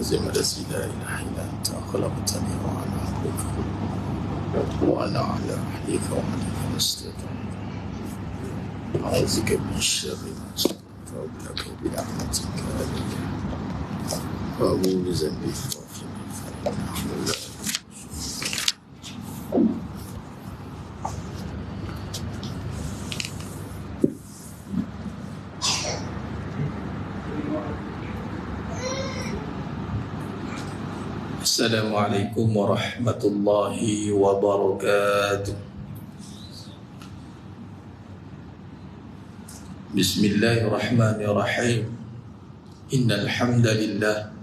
العظيم الذي لا إله إلا أنت خلقتني وأنا عبدك وأنا على عهدك ووعدك ما استطعت أعوذ بك من شر ما صنعت وأبلغ بنعمتك علي وأبوء بذنبي فاغفر لي فإنه لا Assalamualaikum warahmatullahi wabarakatuh. Bismillahirrahmanirrahim. Innal hamdalillah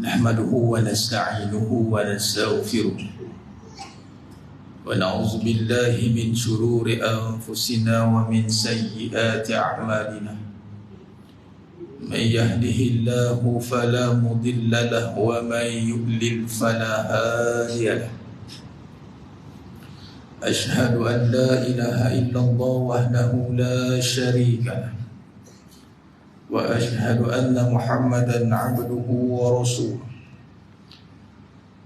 nahmaduhu wa nasta'inuhu wa nastaghfiruh wa na'udzu billahi min shururi anfusina wa min sayyiati a'malina. من يهده الله فلا مضل له ومن يضلل فلا هادي له أشهد أن لا إله إلا الله وحده لا شريك له وأشهد أن محمدا عبده ورسوله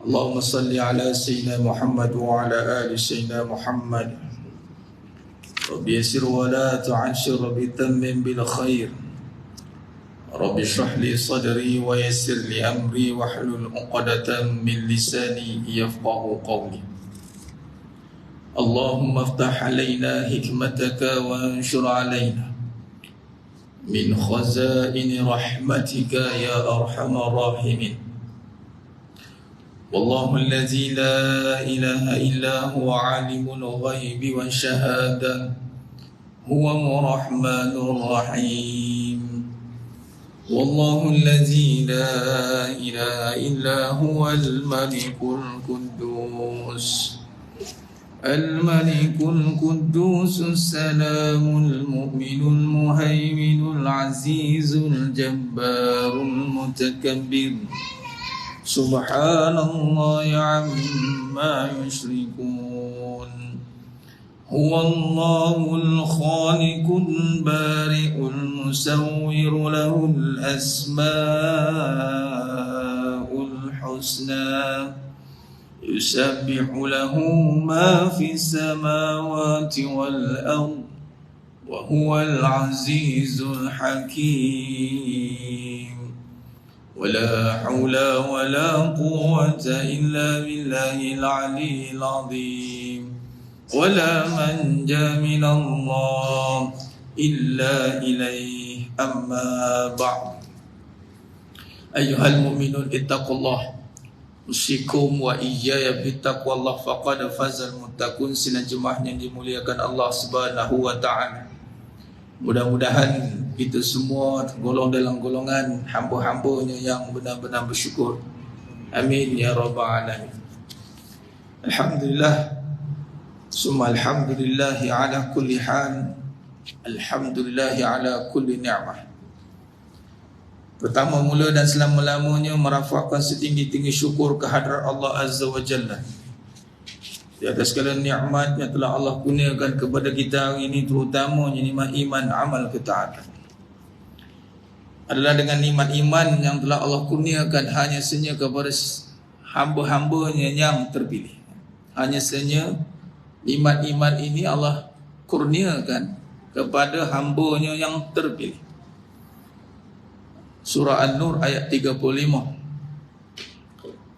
اللهم صل على سيدنا محمد وعلى آل سيدنا محمد رب يسر ولا تعسر بتمم بالخير رب اشرح لي صدري ويسر لي أمري واحلل عقدة من لساني يفقهوا قولي اللهم افتح علينا حكمتك وانشر علينا من خزائن رحمتك يا أرحم الراحمين والله الذي لا إله إلا هو عالم الغيب والشهادة هو الرحمن الرحيم والله الذي لا إله إلا هو الملك القدوس السلام المؤمن المهيمن العزيز الجبار المتكبر سبحان الله عما يشركون هو الله الخالق البارئ المصور له الأسماء الحسنى يسبح له ما في السماوات والأرض وهو العزيز الحكيم ولا حول ولا قوة إلا بالله العلي العظيم ولا منجا من الله إلا إليه أما بعد أيها المؤمنون اتقوا الله usikum wa iyaya bittaqwallah faqad fazal muttaqun. Sinan jemaahnya dimuliakan Allah Subhanahu wa taala. Mudah-mudahan kita semua tergolong dalam golongan hamba-hambanya yang benar-benar bersyukur. Amin ya rabbal alamin. Alhamdulillah. Summa alhamdulillahi ala kulli hal. Alhamdulillahi ala kulli ni'mah. Pertama mula dan selama-lamanya merafakkan setinggi-tinggi syukur kehadrat Allah Azza wa Jalla di atas segala nikmat yang telah Allah kurniakan kepada kita hari ini, terutamanya nikmat iman, amal ketaatan. Adalah dengan nikmat iman yang telah Allah kurniakan hanya sahaja kepada hamba-hambanya yang terpilih. Hanya sahaja nikmat iman ini Allah kurniakan kepada hambanya yang terpilih. Surah An-Nur ayat 35.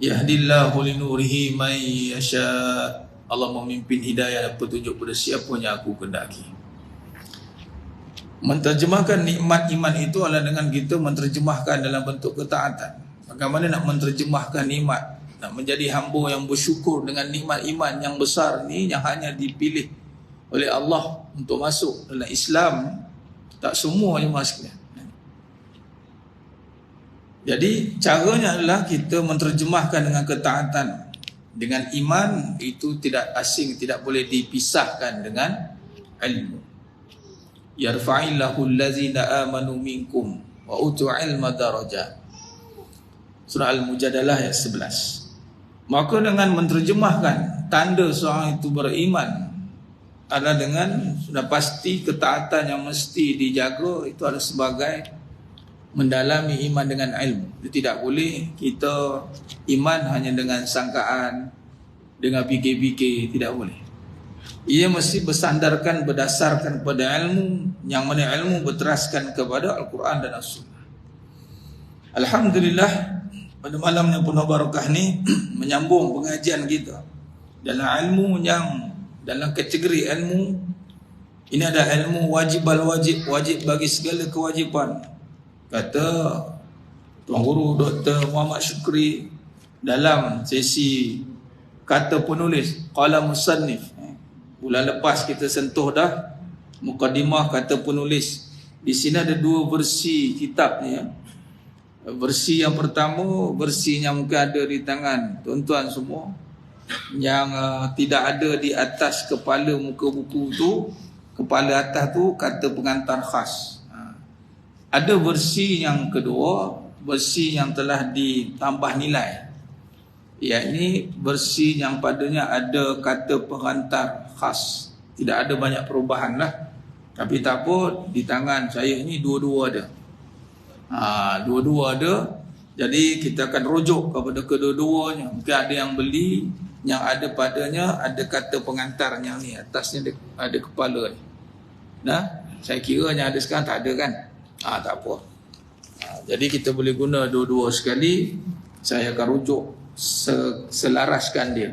Yahdillahu linurihi may yasha. Allah memimpin hidayah dan petunjuk pada siapa yang aku kehendaki. Menterjemahkan nikmat iman itu adalah dengan kita menterjemahkan dalam bentuk ketaatan. Bagaimana nak menterjemahkan nikmat, nak menjadi hamba yang bersyukur dengan nikmat iman yang besar ni, yang hanya dipilih oleh Allah untuk masuk dalam Islam. Tak semua yang masuk. Jadi caranya adalah kita menterjemahkan dengan ketaatan. Dengan iman itu tidak asing, tidak boleh dipisahkan dengan ilmu. Yarfa'illahu allazina amanu minkum wa utul ilma darajat. Surah Al-Mujadalah ayat 11. Maka dengan menterjemahkan tanda seorang itu beriman adalah dengan sudah pasti ketaatan yang mesti dijaga, itu adalah sebagai mendalami iman dengan ilmu. Itu tidak boleh kita iman hanya dengan sangkaan, dengan fikir-fikir, tidak boleh. Ia mesti bersandarkan, berdasarkan pada ilmu, yang mana ilmu berteraskan kepada Al-Quran dan As-Sunnah. Alhamdulillah, pada malam yang penuh barakah ni menyambung pengajian kita dalam ilmu yang dalam kategori ilmu ini ada ilmu wajib al-wajib, wajib bagi segala kewajipan. Kata Tuan Guru Dr. Muhammad Syukri dalam sesi kata penulis qala musannif. Bulan lepas kita sentuh dah mukadimah kata penulis. Di sini ada dua versi kitab ni ya. Versi yang pertama, versi yang mungkin ada di tangan tuan-tuan semua, yang tidak ada di atas kepala muka buku tu, kepala atas tu kata pengantar khas. Ada versi yang kedua, versi yang telah ditambah nilai, yakni versi yang padanya ada kata pengantar khas. Tidak ada banyak perubahan lah. Tapi tak apa, di tangan saya ini dua-dua ada. Dua-dua ada. Jadi kita akan rujuk kepada kedua-duanya. Mungkin ada yang beli, yang ada padanya ada kata pengantarnya ni, atasnya ada kepala ni. Nah, saya kira yang ada sekarang tak ada kan? Tak apa. Jadi kita boleh guna dua-dua sekali. Saya akan rujuk selaraskan dia.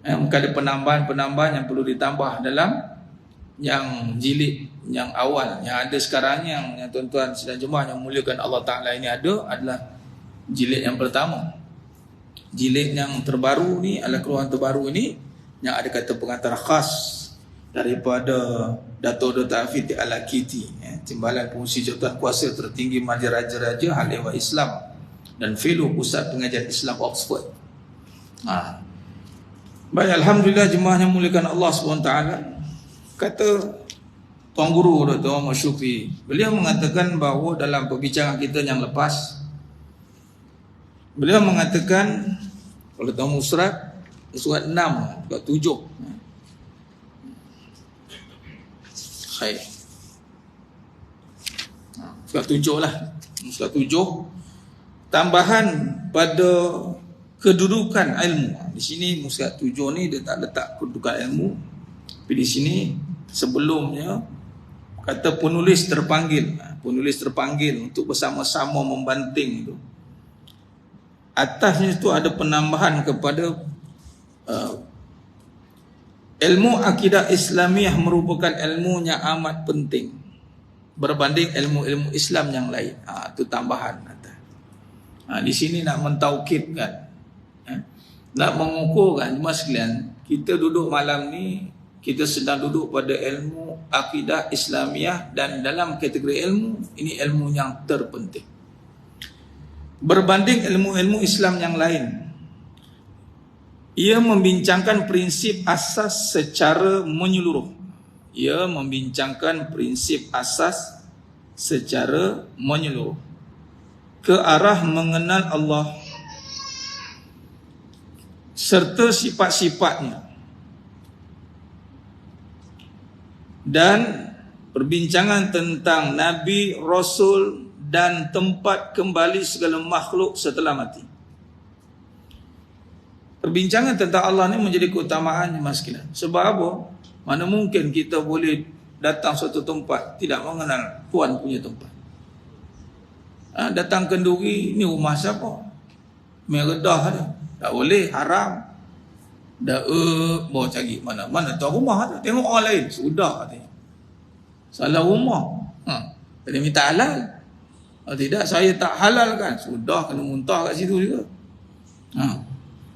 Mungkin ada penambahan-penambahan yang perlu ditambah dalam yang jilid yang awal yang ada sekarang, yang tuan-tuan sedang jemaah yang muliakan Allah Ta'ala ini adalah jilid yang pertama. Jilid yang terbaru ni adalah keluaran terbaru ini yang ada kata pengantar khas daripada Dato' Dr. Hafidh Al-Akiti, Timbalan Pengurusi Jabatan Kuasa Tertinggi Majlis Raja-Raja Hal Ehwal Islam dan Fellow Pusat Pengajian Islam Oxford. Baik, alhamdulillah jemaah yang muliakan Allah SWT. Kata Tuan Guru Dr. Muhammad Syukri, beliau mengatakan bahawa dalam perbincangan kita yang lepas, beliau mengatakan kalau Tuan Musrat surat 6, surat 7. Baik. Surat 7 lah. Surat 7 tambahan pada kedudukan ilmu. Di sini surat 7 ni dia tak letak kedudukan ilmu. Tapi di sini sebelumnya kata penulis terpanggil. Penulis terpanggil untuk bersama-sama membanting itu. Atasnya itu ada penambahan kepada ilmu akidah Islamiah merupakan ilmu yang amat penting berbanding ilmu-ilmu Islam yang lain. Itu tambahan. Di sini nak mentaukidkan, nak mengukurkan jemaah sekalian, kita duduk malam ni, kita sedang duduk pada ilmu akidah Islamiah, dan dalam kategori ilmu ini ilmu yang terpenting berbanding ilmu-ilmu Islam yang lain. Ia membincangkan prinsip asas secara menyeluruh. Ia membincangkan prinsip asas secara menyeluruh ke arah mengenal Allah serta sifat-sifatnya, dan perbincangan tentang Nabi, Rasul dan tempat kembali segala makhluk setelah mati. Perbincangan tentang Allah ni menjadi keutamaan jemaah sekalian. Sebab apa? Mana mungkin kita boleh datang suatu tempat tidak mengenal Tuhan punya tempat. Datang kenduri, ni rumah siapa? Meredah dia. Tak boleh, haram. Dah bawa cari mana tahu rumah tu. Tengok orang lain, sudah katanya. Salah rumah. Kena minta halal. Kalau tidak, saya tak halalkan. Sudah, kena muntah kat situ juga.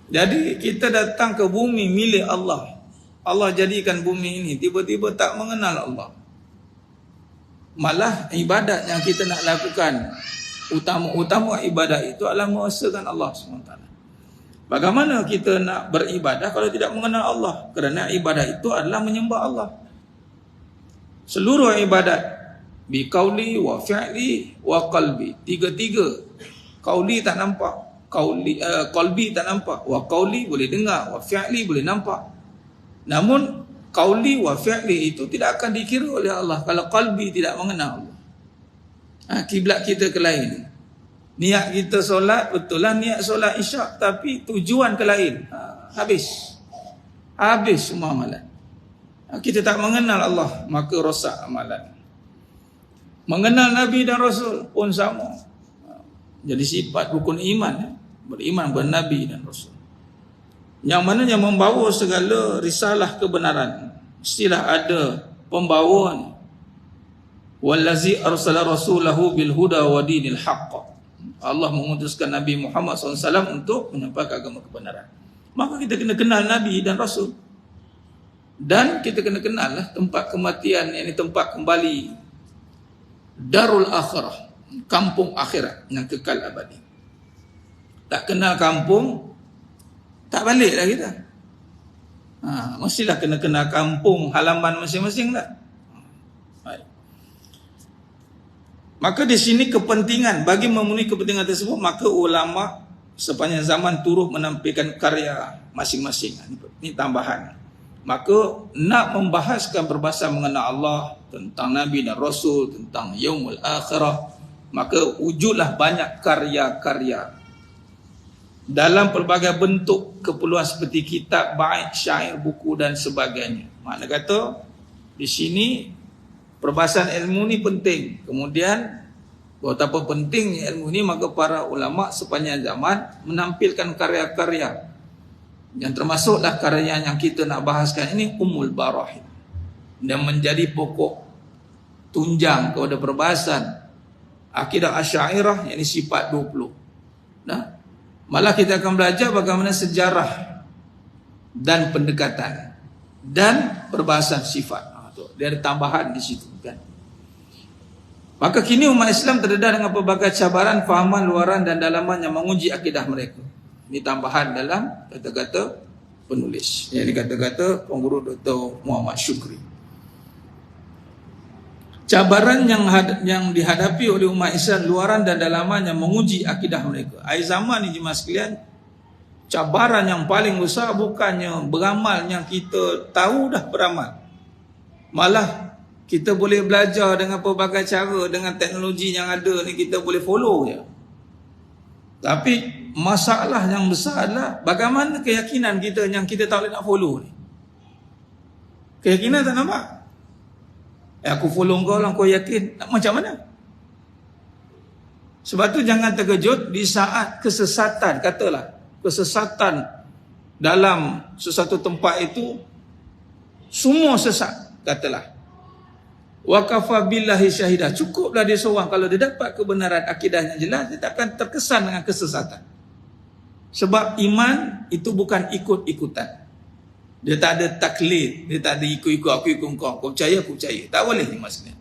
Jadi kita datang ke bumi milik Allah. Allah jadikan bumi ini, tiba-tiba tak mengenal Allah. Malah ibadat yang kita nak lakukan, utama ibadat itu adalah mengesahkan Allah SWT. Bagaimana kita nak beribadah kalau tidak mengenal Allah? Kerana ibadat itu adalah menyembah Allah. Seluruh ibadat bi qauli wa fi'li wa qalbi. Tiga-tiga. Qauli tak nampak, qalbi tak nampak. Wa qauli boleh dengar, wa fi'li boleh nampak. Namun qauli wa fi'li itu tidak akan dikira oleh Allah kalau qalbi tidak mengenal Allah. Kiblat kita ke lain. Niat kita solat, betul lah niat solat isyak, tapi tujuan ke lain. Habis semua amalan. Kita tak mengenal Allah, maka rosak amalan. Mengenal Nabi dan Rasul pun sama. Jadi sifat rukun iman, beriman bernabi dan Rasul. Yang mana yang membawa segala risalah kebenaran, mestilah ada pembawanya. Wallazi arsala rasulahu bil huda wa dinil haqq. Allah mengutuskan Nabi Muhammad SAW untuk menyampaikan agama kebenaran. Maka kita kena kenal Nabi dan Rasul. Dan kita kena kenal lah tempat kematian, yakni tempat kembali, darul akhirah, kampung akhirat yang kekal abadi. Tak kenal kampung, tak balik lah kita. Mestilah kena kenal kampung halaman masing-masing lah. Maka di sini kepentingan, bagi memenuhi kepentingan tersebut, maka ulama sepanjang zaman turut menampilkan karya masing-masing. Ini tambahan. Maka nak membahaskan perbahasan mengenai Allah, tentang Nabi dan Rasul, tentang Yaumul Akhirah, maka wujudlah banyak karya-karya dalam pelbagai bentuk keperluan seperti kitab, bait, syair, buku dan sebagainya. Makna kata di sini perbahasan ilmu ni penting. Kemudian betapa pentingnya ilmu ni, maka para ulama sepanjang zaman menampilkan karya-karya, yang termasuklah karya yang kita nak bahaskan ini, Ummul Barahim, dan menjadi pokok tunjang kepada perbahasan akidah Asy'ariyah, yakni sifat 20. Malah kita akan belajar bagaimana sejarah dan pendekatan dan perbahasan sifat. Dia ada tambahan di situ kan. Maka kini umat Islam terdedah dengan pelbagai cabaran, fahaman, luaran dan dalaman yang menguji akidah mereka. Ini tambahan dalam kata-kata penulis. Ini kata-kata pengguru Dr. Muhammad Syukri. Cabaran yang dihadapi oleh umat Islam, luaran dan dalaman yang menguji akidah mereka. Akhir zaman ni jemaah sekalian, cabaran yang paling besar bukannya beramal yang kita tahu dah beramal. Malah kita boleh belajar dengan pelbagai cara, dengan teknologi yang ada ni kita boleh follow je. Tapi masalah yang besar adalah bagaimana keyakinan kita yang kita tak boleh nak follow ni. Keyakinan tak nampak. Aku follow kau lah, kau yakin. Macam mana? Sebab tu jangan terkejut di saat kesesatan, katalah kesesatan dalam sesuatu tempat itu semua sesat. Katalah wa kafa billahi syahidah, cukuplah dia seorang kalau dia dapat kebenaran akidahnya jelas, dia takkan terkesan dengan kesesatan. Sebab iman itu bukan ikut-ikutan. Dia tak ada taklid, dia tak ada ikut-ikut, aku ikut kau percaya, aku percaya. Tak boleh ni maksudnya.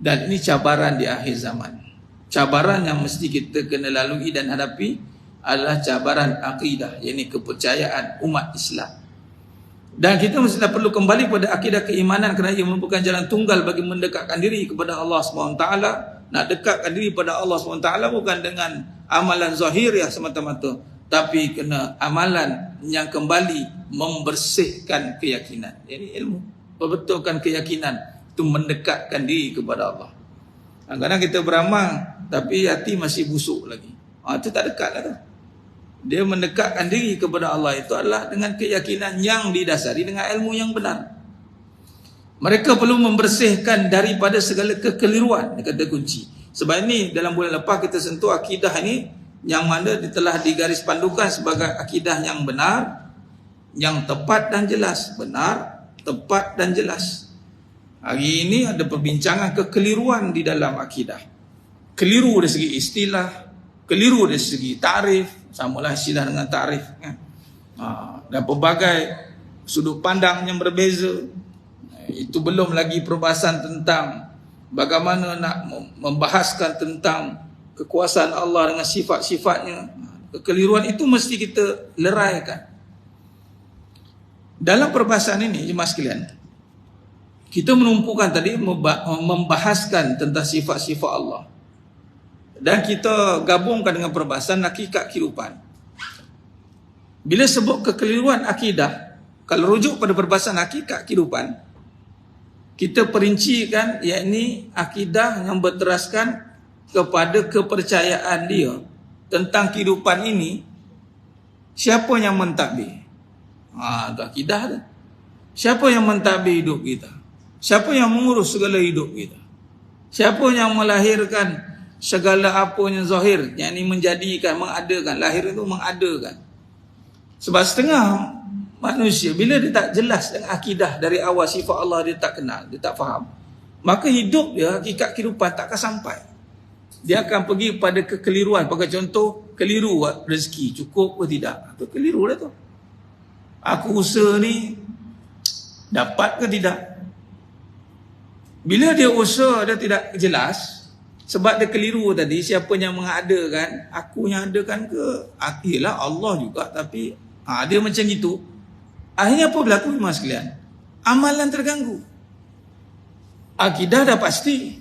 Dan ini cabaran di akhir zaman. Cabaran yang mesti kita kena lalui dan hadapi adalah cabaran akidah, yakni kepercayaan umat Islam. Dan kita mestilah perlu kembali pada akidah keimanan, kerana ia merupakan jalan tunggal bagi mendekatkan diri kepada Allah SWT. Nak dekatkan diri pada Allah SWT bukan dengan amalan zahiriah semata-mata, tapi kena amalan yang kembali membersihkan keyakinan. Ini ilmu, perbetulkan keyakinan, itu mendekatkan diri kepada Allah. Kadang-kadang kita beramal tapi hati masih busuk lagi, itu tak dekat lah tu. Dia mendekatkan diri kepada Allah itu adalah dengan keyakinan yang didasari dengan ilmu yang benar. Mereka perlu membersihkan daripada segala kekeliruan, kata kunci. Sebab ini dalam bulan lepas kita sentuh akidah ini, yang mana telah digaris pandukan sebagai akidah yang benar, yang tepat dan jelas. Benar, tepat dan jelas. Hari ini ada perbincangan kekeliruan di dalam akidah. Keliru dari segi istilah, keliru dari segi tarif, samalah istilah dengan tarif kan? Dan pelbagai sudut pandang yang berbeza. Itu belum lagi perbahasan tentang bagaimana nak membahaskan tentang kekuasaan Allah dengan sifat-sifatnya. Kekeliruan itu mesti kita leraikan. Dalam perbahasan ini jemaah sekalian, kita menumpukan tadi membahaskan tentang sifat-sifat Allah. Dan kita gabungkan dengan perbahasan hakikat kehidupan. Bila sebut kekeliruan akidah, kalau rujuk pada perbahasan hakikat kehidupan, kita perincikan, yakni akidah yang berteraskan kepada kepercayaan dia tentang kehidupan ini. Siapa yang mentadbir? Itu akidah tu. Siapa yang mentadbir hidup kita? Siapa yang mengurus segala hidup kita? Siapa yang melahirkan segala apa yang zahir, yakni menjadikan, mengadakan. Lahir itu mengadakan. Sebab setengah manusia, bila dia tak jelas dengan akidah dari awal, sifat Allah dia tak kenal, dia tak faham, maka hidup dia, hakikat kehidupan tak akan sampai. Dia akan pergi pada kekeliruan. Pakai contoh, keliru rezeki, cukup ke tidak, itu keliru dah tu. Aku usaha ni dapat ke tidak? Bila dia usaha dia tidak jelas, sebab dia keliru tadi, siapa yang mengadakan, aku yang adakan ke? Ialah Allah juga, tapi dia macam gitu. Akhirnya apa berlaku mas sekalian? Amalan terganggu. Akidah dah pasti.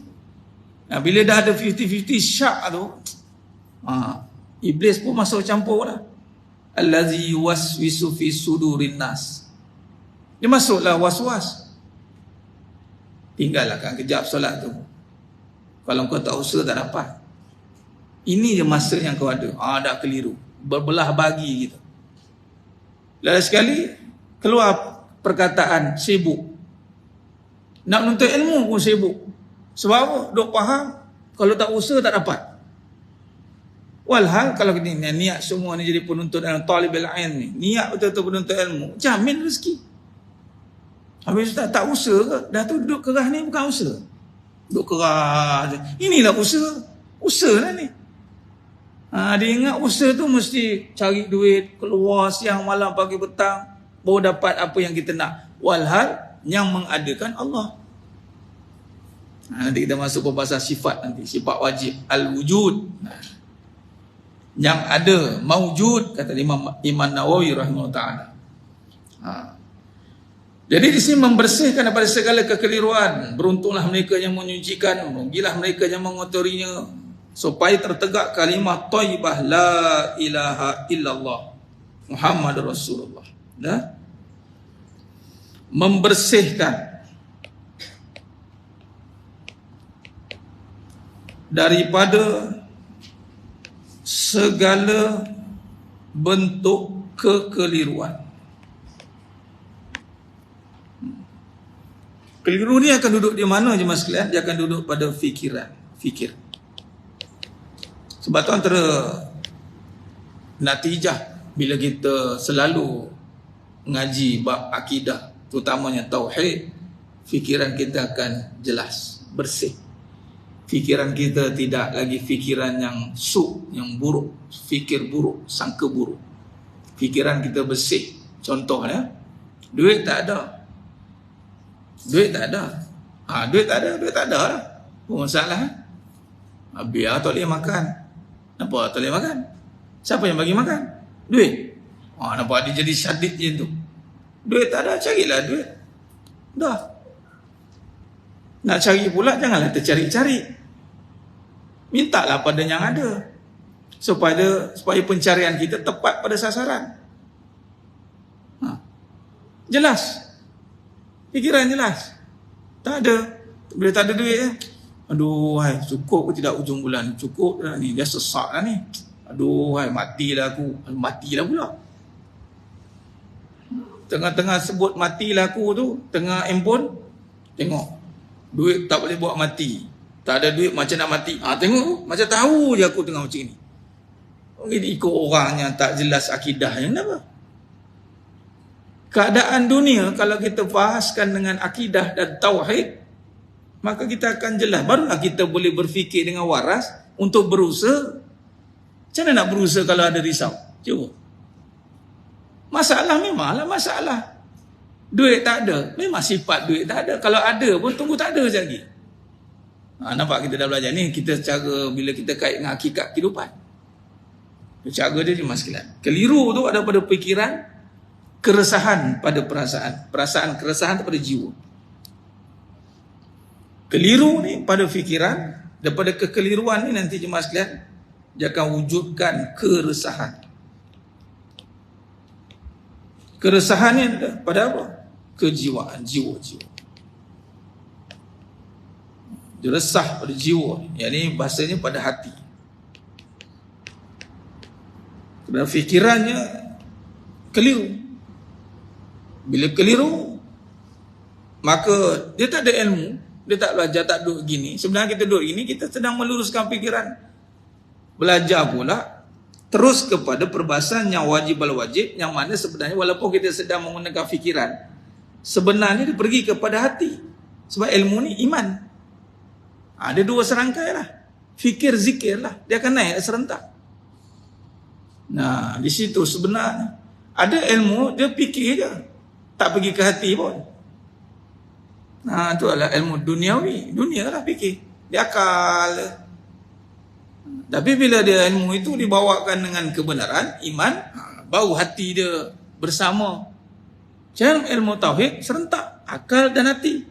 Bila dah ada 50-50 syak tu, Iblis pun masuk campur dah. Allazi yuwaswisu fi sudurin nas. Dia masuklah was-was. Tinggallah kan kejap solat tu. Kalau kau tak usaha tak dapat. Ini je masa yang kau ada. Dah keliru. Berbelah bagi kita. Lalu sekali keluar perkataan sibuk. Nak menuntut ilmu pun sibuk. Sebab apa? Duk faham kalau tak usaha tak dapat. Walhal kalau ni niat semua ni jadi penuntut ilmu, talibul ilm ni, niat betul-betul penuntut ilmu, jamin rezeki. Habis tak usaha ke? Dah tu duduk kerah ni bukan usaha. Duduk kerah je. Inilah usaha. Usaha lah ni. Dia ingat usaha tu mesti cari duit, keluar siang malam pagi petang, baru dapat apa yang kita nak. Walhal yang mengadakan Allah. Nanti kita masuk pembahasan sifat nanti. Sifat wajib. Al-wujud. Yang ada. Mawjud. Kata Imam Nawawi rahimahullah ta'ala. Jadi di sini membersihkan daripada segala kekeliruan. Beruntunglah mereka yang menyucikan. Merugilah mereka yang mengotorinya. Supaya tertegak kalimah thayyibah la ilaha illallah Muhammad Rasulullah. Membersihkan daripada segala bentuk kekeliruan. Keliru ni akan duduk di mana je mas sekalian? Dia akan duduk pada fikiran, fikir. Sebab tu antara natijah bila kita selalu ngaji bab akidah, terutamanya tauhid, fikiran kita akan jelas, bersih. Fikiran kita tidak lagi fikiran yang yang buruk, fikir buruk, sangka buruk. Fikiran kita bersih. Contohnya, duit tak ada. Duit tak ada. Duit tak ada lah. Apa masalah? Biar tak boleh makan. Kenapa tak boleh makan? Siapa yang bagi makan? Duit. Nampak dia jadi syadid je tu. Duit tak ada, carilah duit. Dah. Nak cari pula, janganlah tercari-cari. Mintalah pada yang ada. Supaya pencarian kita tepat pada sasaran. Jelas. Fikiran jelas. Tak ada. Bila tak ada duit, aduh, cukup ke tidak ujung bulan? Cukup dah ni. Dia sesak dah ni. Aduh, matilah aku. Matilah pula. Tengah-tengah sebut matilah aku tu, tengah handphone, tengok. Duit tak boleh buat mati. Tak ada duit macam nak mati. Tengok tu. Macam tahu je aku tengah macam ni. Ini ikut orang yang tak jelas akidahnya. Kenapa? Keadaan dunia kalau kita bahaskan dengan akidah dan tauhid, maka kita akan jelas. Barulah kita boleh berfikir dengan waras untuk berusaha. Macam mana nak berusaha kalau ada risau? Cuba. Masalah memanglah masalah. Duit tak ada. Memang sifat duit tak ada. Kalau ada pun tunggu tak ada sekali lagi. Nampak kita dah belajar ni. Kita cara bila kita kait dengan hakikat kehidupan. Cara dia mas sekalian. Keliru tu ada pada fikiran. Keresahan pada perasaan. Perasaan keresahan pada jiwa. Keliru ni pada fikiran. Daripada kekeliruan ni nanti jemaah sekalian, dia akan wujudkan keresahan. Keresahan ni pada apa? Kejiwaan, jiwa-jiwa. Dia resah pada jiwa. Yang ni bahasanya pada hati. Kerana fikirannya keliru. Bila keliru, maka dia tak ada ilmu, dia tak belajar, tak duduk gini. Sebenarnya kita duduk gini, kita sedang meluruskan fikiran. Belajar pula terus kepada perbahasan yang wajib al-wajib, yang mana sebenarnya walaupun kita sedang menggunakan fikiran, sebenarnya dia pergi kepada hati. Sebab ilmu ni iman. Ada dua serangkai lah. Fikir, zikir lah. Dia akan naik serentak. Nah, di situ sebenarnya ada ilmu, dia fikir je, tak pergi ke hati pun. Nah, itu adalah ilmu duniawi. Dunia lah fikir. Dia akal. Tapi bila dia ilmu itu dibawakan dengan kebenaran, iman, baru hati dia bersama. Macam ilmu tauhid, serentak. Akal dan hati.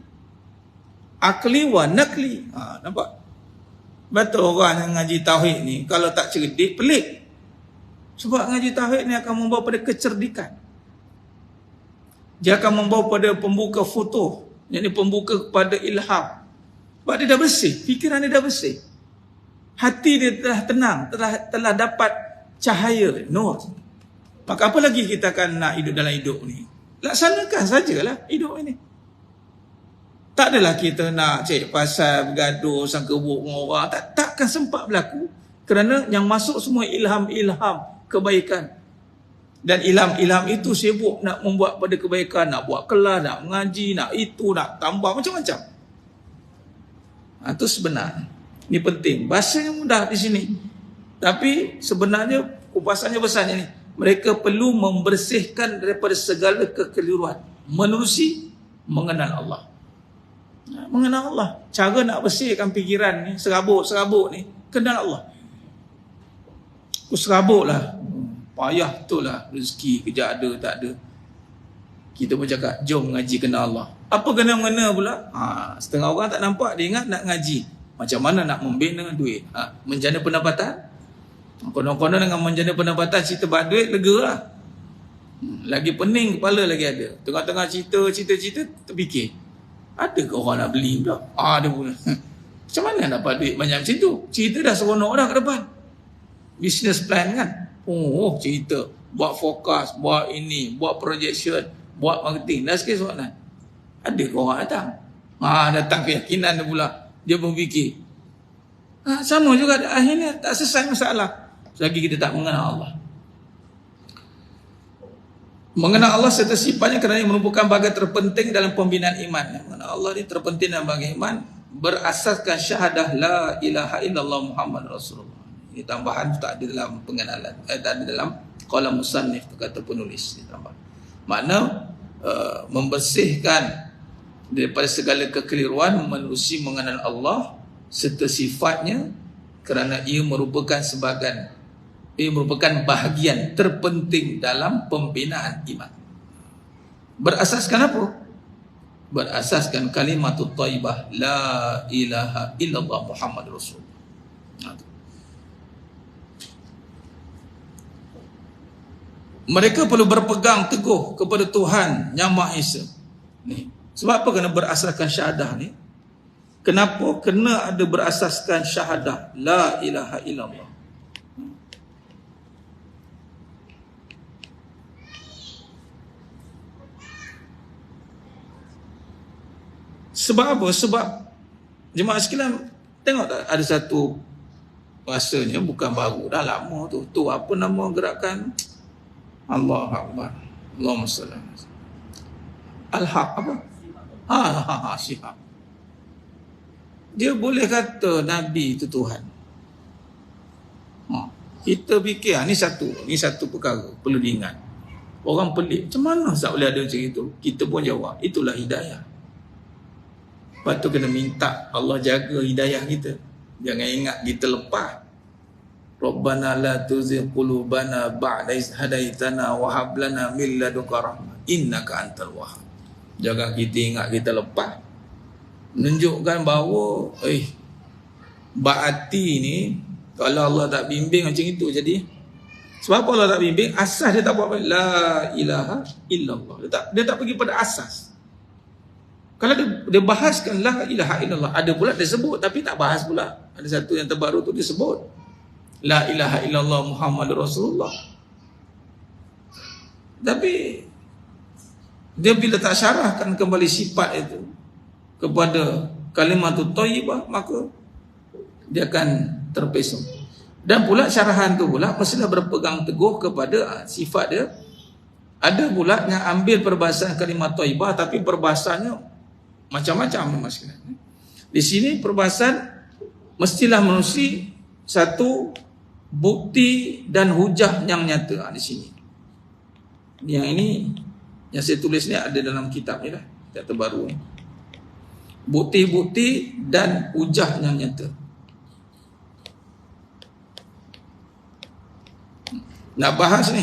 Akli wa nakli. Nampak? Betul orang yang ngaji tauhid ni, kalau tak cerdik, pelik. Sebab ngaji tauhid ni akan membawa pada kecerdikan. Dia akan membawa pada pembuka foto. Yang ni pembuka kepada ilham. Sebab dia dah bersih. Fikiran dia dah bersih. Hati dia telah tenang. Telah dapat cahaya, nur. Maka apa lagi kita akan nak hidup dalam hidup ni? Laksanakan sajalah hidup ini. Tak adalah kita nak cek pasal, bergaduh, sangka buruk dengan orang. Takkan sempat berlaku. Kerana yang masuk semua ilham-ilham kebaikan. Dan ilham-ilham itu sibuk nak membuat pada kebaikan, nak buat kelas, nak mengaji, nak itu, nak tambah, macam-macam. Itu sebenar. Ini penting. Bahasanya mudah di sini. Tapi sebenarnya kupasannya besarnya ni. Mereka perlu membersihkan daripada segala kekeliruan. Menerusi mengenal Allah. Mengenal Allah. Cara nak bersihkan fikiran ni, serabut-serabut ni, kenal Allah. Serabut lah. Payah betul lah. Rezeki, kerja ada, tak ada. Kita pun cakap, jom ngaji kenal Allah. Apa kena-mengena pula? Setengah orang tak nampak, dia ingat nak ngaji. Macam mana nak membina duit? Menjana pendapatan? Konon-konon dengan menjana pendapatan, cerita bab duit, lega lah. Lagi pening kepala lagi ada. Tengah-tengah cerita, terfikir. Adakah orang nak beli pula? Ada pula. Macam mana dapat duit banyak macam tu? Cerita dah seronok dah ke depan. Business plan kan? Cerita. Buat forecast, buat ini, buat projection, buat marketing. Dah sikit soalan. Adakah orang datang? Datang keyakinan dia pula. Dia berfikir. Sama juga akhirnya tak selesai masalah. Selagi kita tak mengenal Allah. Mengenal Allah serta sifatnya kerana merupakan bahagian terpenting dalam pembinaan iman. Mengenal Allah ni terpenting dalam bahagian iman. Berasaskan syahadah la ilaha illallah Muhammad Rasulullah. Ini tambahan tak ada dalam pengenalan. Tak ada dalam qalam musannif, kata penulis. Ditambah. Makna membersihkan daripada segala kekeliruan, menerusi mengenal Allah serta sifatnya kerana ia merupakan bahagian terpenting dalam pembinaan iman. Berasaskan apa? Berasaskan kalimatut thayyibah la ilaha illallah Muhammad Rasulullah. Mereka perlu berpegang teguh kepada Tuhan Yang Maha Esa. Ni. Sebab apa kena berasaskan syahadah ni? Kenapa kena ada berasaskan syahadah la ilaha illallah? Sebab apa? Sebab jemaah sekalian, tengok tak ada satu rasanya bukan baru, dah lama tu. Tu apa nama gerakan? Allah Akbar. Allahumma salli. Al-Haq apa? Syihab. Dia boleh kata Nabi itu Tuhan. Kita fikir ni satu perkara perlu diingat. Orang pelik, macam mana tak boleh ada macam itu? Kita pun jawab, itulah hidayah. Lepas tu kena minta Allah jaga hidayah kita. Jangan ingat kita lepas. Rabbana la tuzigh qulubana ba'da idh hadaitana wa hab lana min ladunka rahmah innaka antal wahhab. Jangan kita ingat kita lepas. Menunjukkan bahawa baati ni kalau Allah tak bimbing macam itu jadi. Sebab apa Allah tak bimbing? Asas dia tak buat la ilaha illallah. Dia tak pergi pada asas. Kalau dia bahaskan la ilaha illallah, ada pula dia sebut tapi tak bahas pula. Ada satu yang terbaru tu dia sebut la ilaha illallah Muhammadur Rasulullah. Tapi dia bila tak syarahkan kembali sifat itu kepada kalimatut thayyibah, maka dia akan terpesong. Dan pula syarahan tu pula mestilah berpegang teguh kepada sifat dia. Ada pula yang ambil perbahasan kalimat thayyibah tapi perbahasannya macam-macam mas. Di sini perbahasan mestilah menusi satu bukti dan hujah yang nyata di sini. Yang ini yang saya tulis ni ada dalam kitab ni lah, kitab terbaru ni. Bukti-bukti dan hujah yang nyata. Nak bahas ni,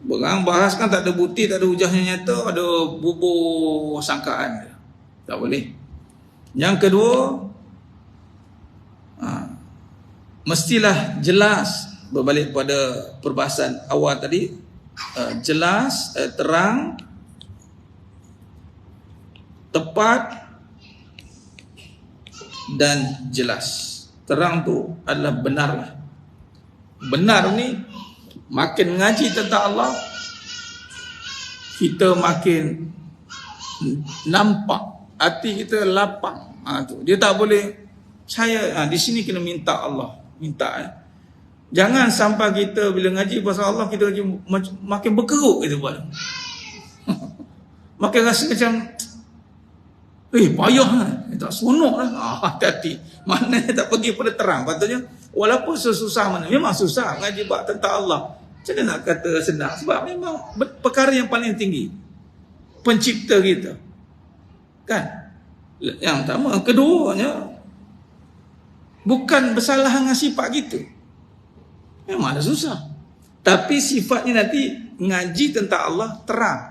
orang bahas kan tak ada bukti, tak ada hujah yang nyata, ada bubur sangkaan. Tak boleh. Yang kedua, mestilah jelas, berbalik pada perbahasan awal tadi, jelas, terang, tepat dan jelas. Terang tu adalah benar lah. Benar ni, makin ngaji tentang Allah, kita makin nampak, hati kita lapang. Dia tak boleh saya di sini kena minta Allah, minta. Jangan sampai kita bila ngaji pasal Allah kita makin berkeruk kita buat. Makin rasa macam payah lah, tak seronok lah. Hati-hati. Mana tak pergi pada terang. Patutnya walaupun sesusah mana, memang susah ngaji bab tentang Allah. Macam mana nak kata senang? Sebab memang perkara yang paling tinggi, pencipta kita, kan? Yang pertama. Keduanya, bukan bersalah dengan sifat kita, memang ada susah. Tapi sifatnya nanti ngaji tentang Allah terang.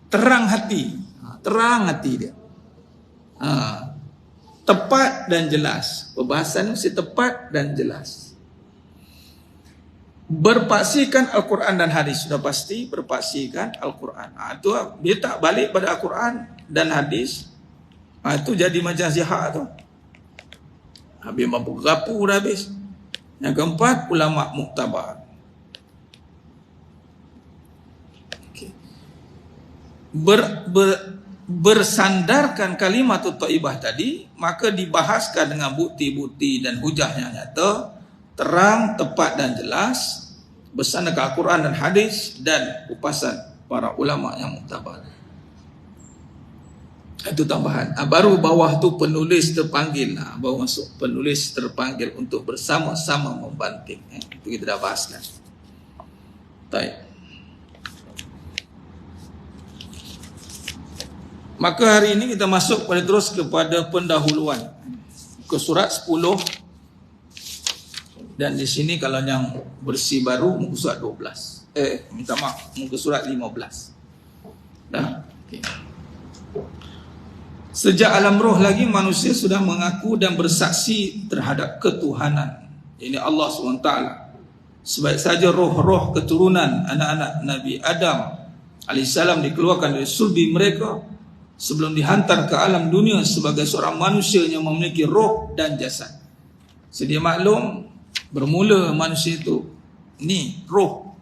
Terang hati. Terang hati dia. Tepat dan jelas. Perbahasan mesti tepat dan jelas. Berpaksikan Al-Quran dan hadis. Sudah pasti berpaksikan Al-Quran. Itu dia tak balik pada Al-Quran dan hadis. Itu jadi macam zihar tu. Habis mampu gapu dah habis. Yang keempat, ulama muktabar. Okay. Bersandarkan kalimat thayyibah tadi, maka dibahaskan dengan bukti-bukti dan hujah yang nyata, terang, tepat dan jelas, bersandarkan Al-Quran dan hadis dan upasan para ulama yang muktabar. Itu tambahan. Baru bawah tu penulis terpanggil. Baru masuk penulis terpanggil untuk bersama-sama membanting. Itu kita dah bahaskan. Baik. Maka hari ini kita masuk terus kepada pendahuluan ke surat 10. Dan di sini kalau yang bersih baru muka surat 12. Minta maaf, muka surat 15. Dah. Okey. Sejak alam roh lagi manusia sudah mengaku dan bersaksi terhadap ketuhanan. Ini Allah SWT. Sebaik saja roh-roh keturunan anak-anak Nabi Adam alaihissalam dikeluarkan dari sulbi mereka sebelum dihantar ke alam dunia sebagai seorang manusia yang memiliki roh dan jasad. Sedia maklum, bermula manusia itu ni roh,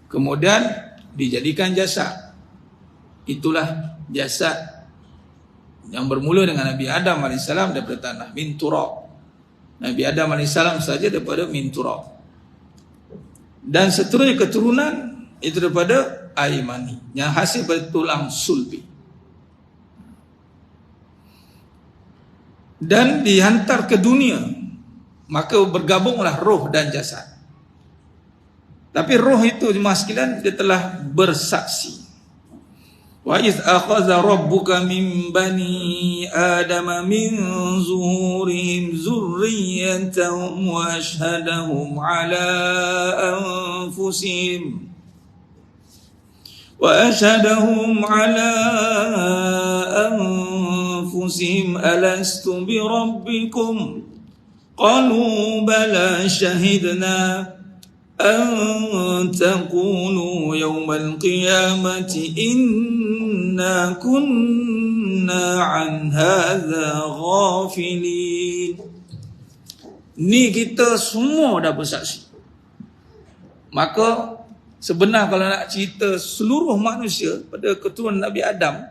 kemudian dijadikan jasad. Itulah jasad yang bermula dengan Nabi Adam AS daripada tanah min turab. Nabi Adam AS saja daripada min turab. Dan seterusnya keturunan itu daripada air mani yang hasil dari tulang sulbi. Dan dihantar ke dunia, maka bergabunglah roh dan jasad. Tapi roh itu jemaah sekalian, dia telah bersaksi. Wa iz akhadha rabbuka min bani adama min zuhurihim zurriyyatahum wa ashhadahum ala anfusihim alastu bi rabbikum qalu bala shahidna an taqulu yawmal qiyamati inna kunna an hadza ghafilin. Ni kita semua dah bersaksi. Maka sebenar kalau nak cerita seluruh manusia pada keturunan Nabi Adam,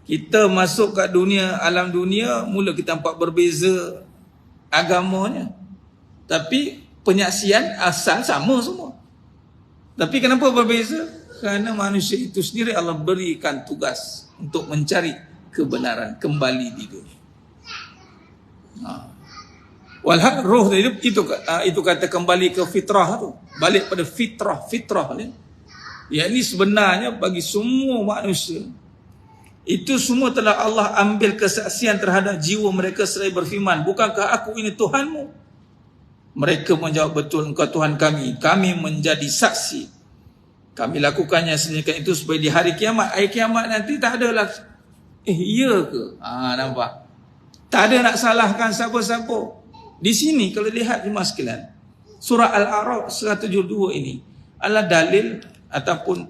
kita masuk kat dunia, alam dunia, mula kita nampak berbeza agamanya. Tapi penyaksian asal sama semua. Tapi kenapa berbeza? Kerana manusia itu sendiri Allah berikan tugas untuk mencari kebenaran kembali di dunia. Walhaq roh itu kata kembali ke fitrah tu, balik pada fitrah ni. Yang ini sebenarnya bagi semua manusia itu semua telah Allah ambil kesaksian terhadap jiwa mereka seraya berfirman, bukankah aku ini Tuhanmu? Mereka menjawab, betul engkau Tuhan kami menjadi saksi. Kami lakukannya sedemikian itu supaya di hari kiamat nanti tak adalah iya ke? Nampak? Tak ada nak salahkan siapa-siapa. Di sini kalau lihat jemaah sekalian, surah Al-A'raf 172 ini adalah dalil ataupun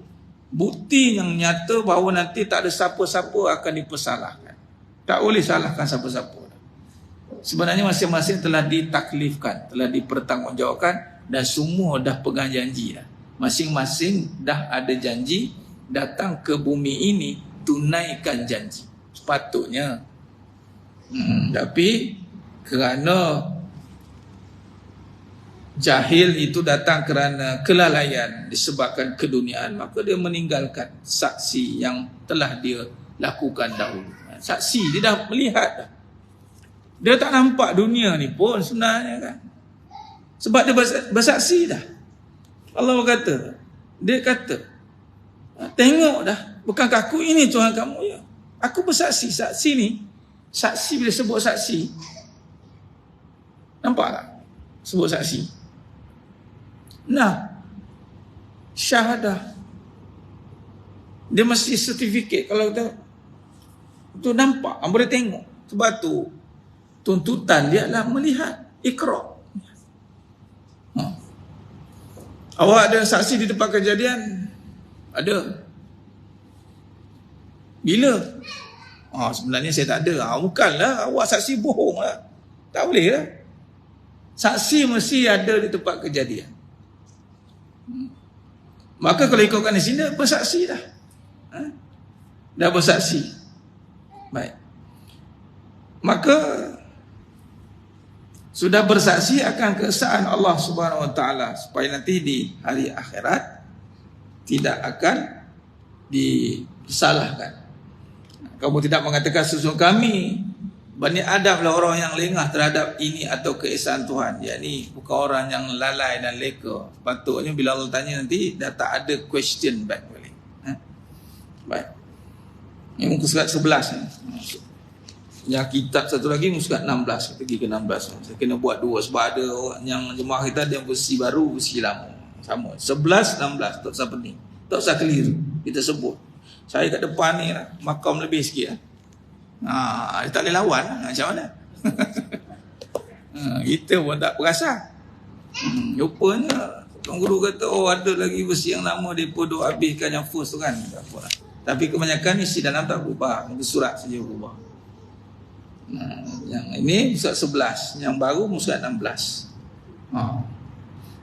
bukti yang nyata bahawa nanti tak ada siapa-siapa akan dipersalahkan. Tak boleh salahkan siapa-siapa. Sebenarnya masing-masing telah ditaklifkan, telah dipertanggungjawabkan dan semua dah pegang janji dah. Masing-masing dah ada janji datang ke bumi ini tunaikan janji. Sepatutnya. Tapi kerana jahil itu datang kerana kelalaian disebabkan keduniaan, maka dia meninggalkan saksi yang telah dia lakukan dahulu. Saksi, dia dah melihat dah. Dia tak nampak dunia ni pun sebenarnya kan. Sebab dia bersaksi dah. Allah berkata, dia kata, tengok dah, bukankah aku ini Tuhan kamu? Ya, aku bersaksi. Saksi ni, saksi bila sebut saksi, nampak tak? Sebut saksi. Nah, syahadah. Dia mesti sertifikat. Kalau tu nampak, boleh tengok. Sebab tu tuntutan dia adalah melihat, ikrar. Awak ada saksi di tempat kejadian? Ada. Bila? Sebenarnya saya tak ada. Bukanlah, awak saksi bohong lah. Tak boleh lah. Saksi mesti ada di tempat kejadian. Maka kalau ikutkan di sini, bersaksi dah. Dah bersaksi. Baik. Maka sudah bersaksi akan keesaan Allah Subhanahu Wa Taala supaya nanti di hari akhirat tidak akan disalahkan. Kamu tidak mengatakan sesungguhnya kami Bani Adam lah orang yang lengah terhadap ini atau keesaan Tuhan. Yakni bukan orang yang lalai dan leka. Patutnya bila Allah tanya nanti dah tak ada question back balik. Baik. Ini muka surat 11 ni. Yang kitab satu lagi muka surat 16. Pergi ke 16. Saya kena buat dua sebab ada orang yang jemaah kita ada yang versi baru, versi lama. Sama. 11, 16. Tak usah pening. Tak usah keliru. Kita sebut. Saya kat depan ni lah. Makam lebih sikit lah. Dia tak boleh lawan. Macam mana? Kita pun tak perasan. Rupanya Tuan Guru kata, ada lagi versi yang lama dia pun duk habiskan yang first tu kan. Tak apa lah. Tapi kebanyakan isi dalam tak berubah. Muka surat saja berubah. Yang ini surat 11. Yang baru surat 16.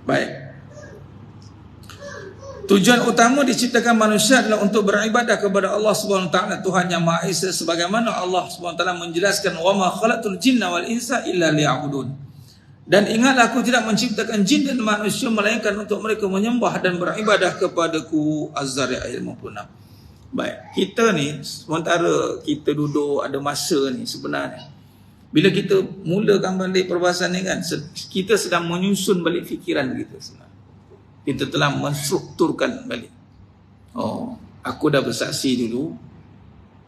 Baik. Tujuan utama diciptakan manusia adalah untuk beribadah kepada Allah Subhanahu Wa Taala, Tuhan yang Maha Esa, sebagaimana Allah Subhanahu Wa Taala menjelaskan, wa ma khalaqtul jinna wal insa illa liya'budun. Dan ingatlah aku tidak menciptakan jin dan manusia melainkan untuk mereka menyembah dan beribadah kepadaku. Az-Zariyat ayat 56. Baik, kita ni sementara kita duduk ada masa ni sebenarnya, bila kita mulakan balik perbahasan ni kan, kita sedang menyusun balik fikiran kita sebenarnya. Kita telah menstrukturkan balik. Aku dah bersaksi dulu.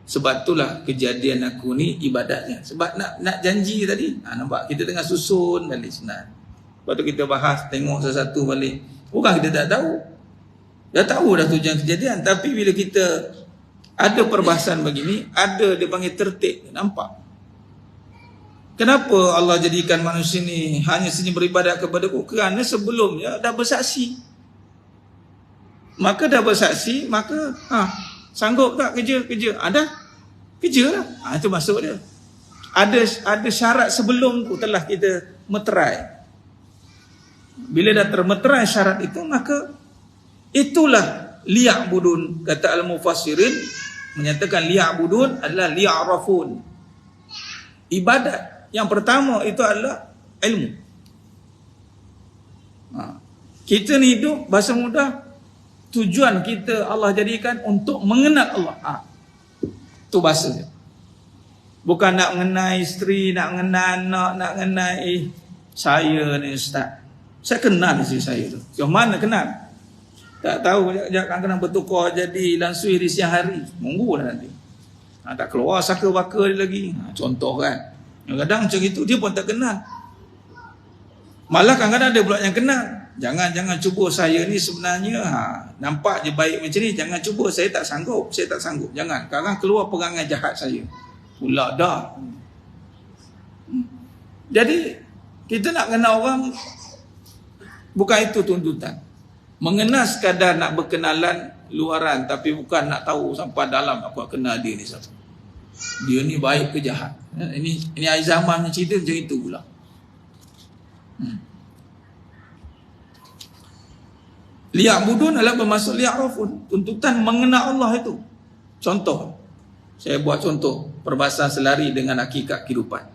Sebab itulah kejadian aku ni ibadatnya. Sebab nak janji tadi, nampak kita tengah susun balik sebenarnya. Lepas tu kita bahas, tengok satu-satu balik. Bukan kita tak tahu. Dah tahu dah tujuan kejadian. Tapi bila kita ada perbahasan begini, ada dia panggil tertib. Nampak? Kenapa Allah jadikan manusia ni hanya saja beribadat kepada-Ku? Kerana sebelumnya dah bersaksi. Maka dah bersaksi, maka sanggup tak kerja? Ada kerja lah. Itu maksud dia. Ada syarat sebelum tu telah kita meterai. Bila dah termeterai syarat itu, maka itulah liya'budun. Kata al-mufassirin menyatakan liya'budun adalah liya'rafun. Ibadat yang pertama itu adalah ilmu. Kita ni hidup, bahasa mudah, tujuan kita Allah jadikan untuk mengenal Allah. Itu bahasa dia. Bukan nak mengenai isteri, nak mengenai anak, nak mengenai saya ni ustaz. Saya kenal isteri saya tu. Yang mana kenal? Tak tahu, kadang-kadang bertukar jadi langsui di siang hari. Munggulah nanti. Tak keluar saka-baka dia lagi. Contoh kan. Kadang-kadang macam itu dia pun tak kenal. Malah kadang-kadang ada pula yang kenal. Jangan cuba saya ni sebenarnya nampak je baik macam ni. Jangan cuba, saya tak sanggup. Jangan. Kadang keluar perangai jahat saya. Pula dah. Jadi kita nak kenal orang, bukan itu tuntutan. Mengenal sekadar nak berkenalan luaran, tapi bukan nak tahu sampai dalam aku kenal dia ni siapa. Dia ni baik ke jahat. Ini akhir zaman yang cerita macam itu pula. Liya'budun adalah bermaksud liya'rafun. Tuntutan mengenal Allah itu. Contoh. Saya buat contoh perbahasan selari dengan hakikat kehidupan.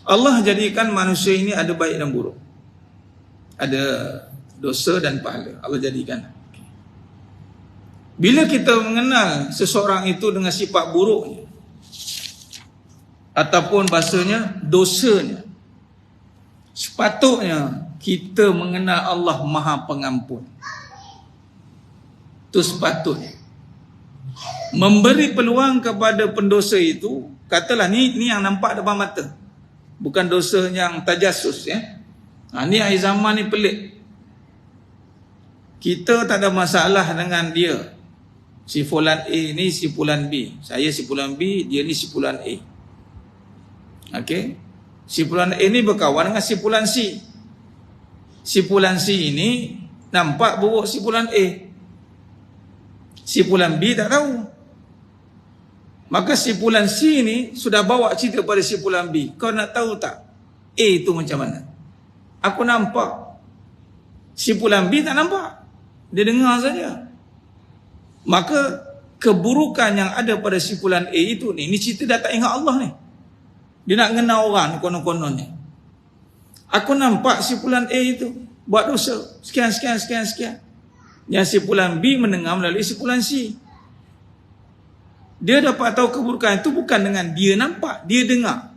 Allah jadikan manusia ini ada baik dan buruk. Ada dosa dan pahala. Allah jadikan. Bila kita mengenal seseorang itu dengan sifat buruknya, ataupun bahasanya dosanya, sepatutnya kita mengenal Allah Maha Pengampun. Itu sepatutnya. Memberi peluang kepada pendosa itu, katalah ni yang nampak depan mata. Bukan dosa yang tajasus ya. Ni akhir zaman ni pelik. Kita tak ada masalah dengan dia. Si fulan A ni si fulan B. Saya si fulan B, dia ni si fulan A. Okey. Si fulan A ni berkawan dengan si fulan C. Si fulan C ini nampak buruk si fulan A. Si fulan B tak tahu. Maka si fulan C ni sudah bawa cerita pada si fulan B. Kau nak tahu tak? A tu macam mana? Aku nampak. Si fulan B tak nampak. Dia dengar saja. Maka keburukan yang ada pada si fulan A itu ni cerita dah tak ingat Allah ni. Dia nak kenal orang konon-konon ni. Aku nampak si fulan A itu buat dosa sekian. Yang si fulan B mendengar melalui si fulan C. Dia dapat tahu keburukan itu bukan dengan dia nampak, dia dengar.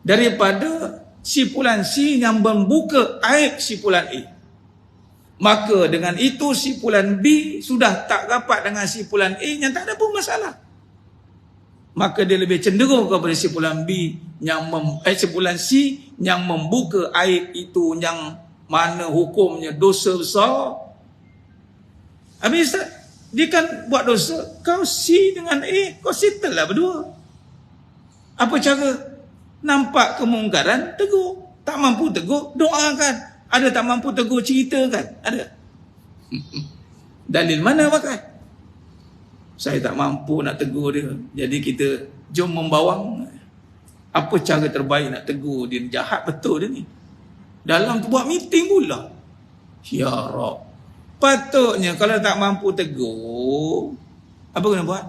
Daripada si fulan C yang membuka aib si fulan A. Maka dengan itu si fulan B sudah tak rapat dengan si fulan A yang tak ada pun masalah. Maka dia lebih cenderung kepada si fulan B yang si fulan C yang membuka aib itu, yang mana hukumnya dosa besar. Habis dia kan buat dosa, kau C dengan A, kau settle lah berdua. Apa cara? Nampak kemungkaran, tegur. Tak mampu tegur, doakan. Ada tak mampu tegur, ceritakan. Ada. Dalil mana pakai? Saya tak mampu nak tegur dia. Jadi kita jom membawang. Apa cara terbaik nak tegur dia? Jahat betul dia ni. Dalam tu buat meeting pula. Ya Rab. Patutnya kalau tak mampu tegur, apa kena buat?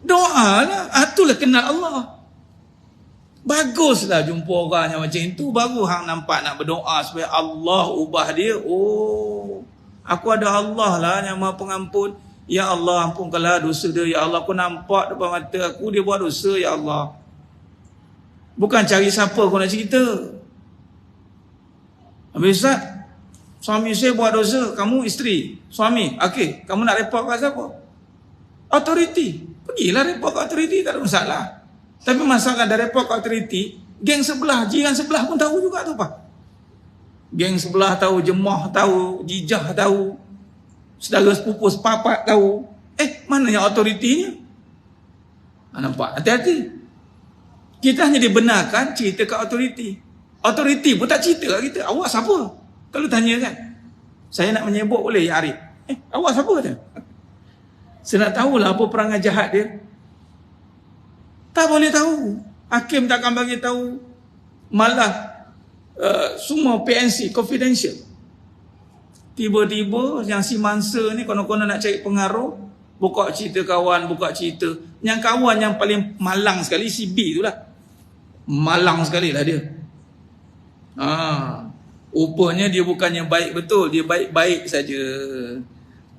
Doa lah. Itulah kenal Allah. Baguslah jumpa orang yang macam itu. Baru hang nampak nak berdoa supaya Allah ubah dia. Oh, aku ada Allah lah yang Maha Pengampun. Ya Allah, ampunkanlah dosa dia. Ya Allah, aku nampak depan mata aku dia buat dosa. Ya Allah. Bukan cari siapa kau nak cerita. Habis Ustaz, suami saya buat dosa. Kamu isteri, suami. Okey, kamu nak report kat siapa? Authority. Pergilah report kat authority, tak ada masalah. Tapi masalah dari report kat authority, geng sebelah, jiran sebelah pun tahu juga tu apa. Geng sebelah tahu, jemaah tahu, jijah tahu, saudara sepupu sepapat tahu. Mana yang authority-nya? Nampak? Hati-hati. Kita hanya dibenarkan cerita ke autoriti. Autoriti pun tak cerita kat kita. Awak siapa? Kalau tanya kan, saya nak menyebut boleh ya Arif? Awak siapa dia? Saya nak tahulah apa perangai jahat dia. Tak boleh tahu. Hakim takkan bagi tahu. Malah semua PNC confidential. Tiba-tiba yang si mangsa ni konon-konon nak cari pengaruh, buka cerita kawan, buka cerita. Yang kawan yang paling malang sekali si B tu lah. Malang sekali lah dia. Rupanya dia bukannya baik betul, dia baik-baik saja.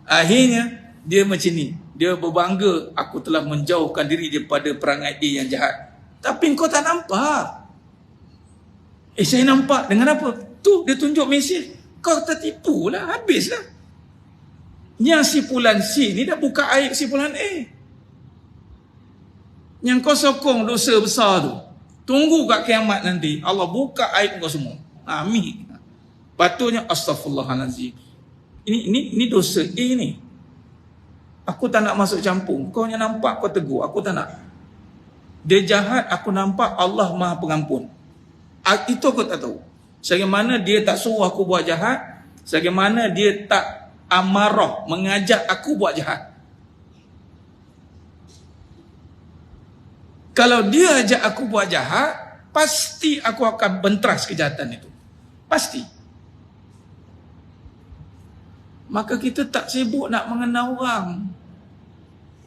Akhirnya dia macam ni, dia berbangga, aku telah menjauhkan diri daripada perangai A yang jahat. Tapi kau tak nampak. Saya nampak. Dengan apa? Tu dia tunjuk mesej. Kau tertipu lah, habislah. Yang simpulan C ni dah buka aib simpulan A. Yang kau sokong dosa besar tu, tunggu kat kiamat nanti Allah buka aib kau semua. Amin. Patutnya astaghfirullahalazim. Ini dosa A ni. Aku tak nak masuk campur. Kau yang nampak kau tegur, aku tak nak. Dia jahat, aku nampak Allah Maha Pengampun. Itu aku tak tahu. Sebagaimana dia tak suruh aku buat jahat, sebagaimana dia tak amarah mengajak aku buat jahat. Kalau dia ajak aku buat jahat, pasti aku akan benteras kejahatan itu. Pasti. Maka kita tak sibuk nak mengenal orang.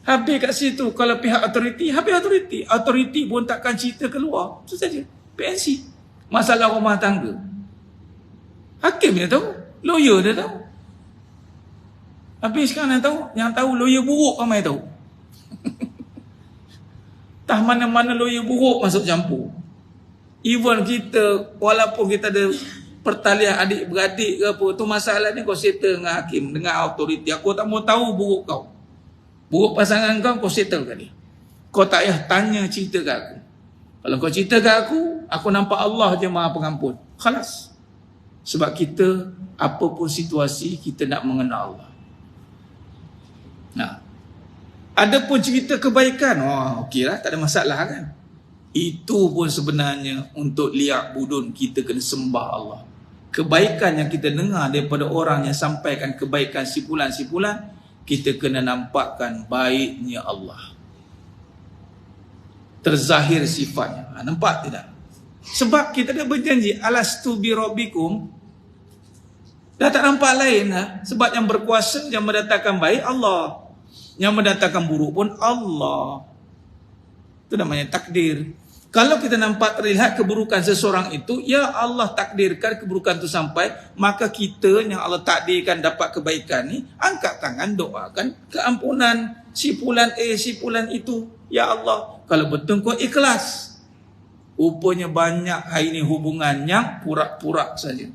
Habis kat situ, kalau pihak autoriti, habis autoriti. Autoriti pun takkan cerita keluar. Itu saja. PNC. Masalah rumah tangga. Hakim dia tahu. Lawyer dia tahu. Habis sekarang yang tahu lawyer buruk ramai tahu. Tak mana-mana lawyer buruk masuk campur. Even kita, walaupun kita ada pertalian adik-beradik ke apa, tu masalah ni kau settle dengan hakim, dengan autoriti. Aku tak mau tahu buruk kau. Buruk pasangan kau settle kat dia. Kau tak payah tanya cerita kat aku. Kalau kau cerita kat aku nampak Allah je Maha Pengampun. Khalas. Sebab kita, apapun situasi, kita nak mengenal Allah. Nah, ada pun cerita kebaikan, okeylah, tak ada masalah kan. Itu pun sebenarnya untuk liak budun kita kena sembah Allah. Kebaikan yang kita dengar daripada orang yang sampaikan kebaikan sipulan-sipulan, kita kena nampakkan baiknya Allah. Terzahir sifatnya. Nampak tidak? Sebab kita dah berjanji, alastu bi rabbikum. Dah tak nampak lain lah. Sebab yang berkuasa, yang mendatangkan baik Allah. Yang mendatangkan buruk pun Allah. Itu namanya takdir. Kalau kita nampak terlihat keburukan seseorang itu, ya Allah takdirkan keburukan itu sampai, maka kita yang Allah takdirkan dapat kebaikan ni, angkat tangan doakan keampunan sipulan A, sipulan itu. Ya Allah, kalau betul kau ikhlas. Rupanya banyak hari ni hubungan yang pura-pura saja.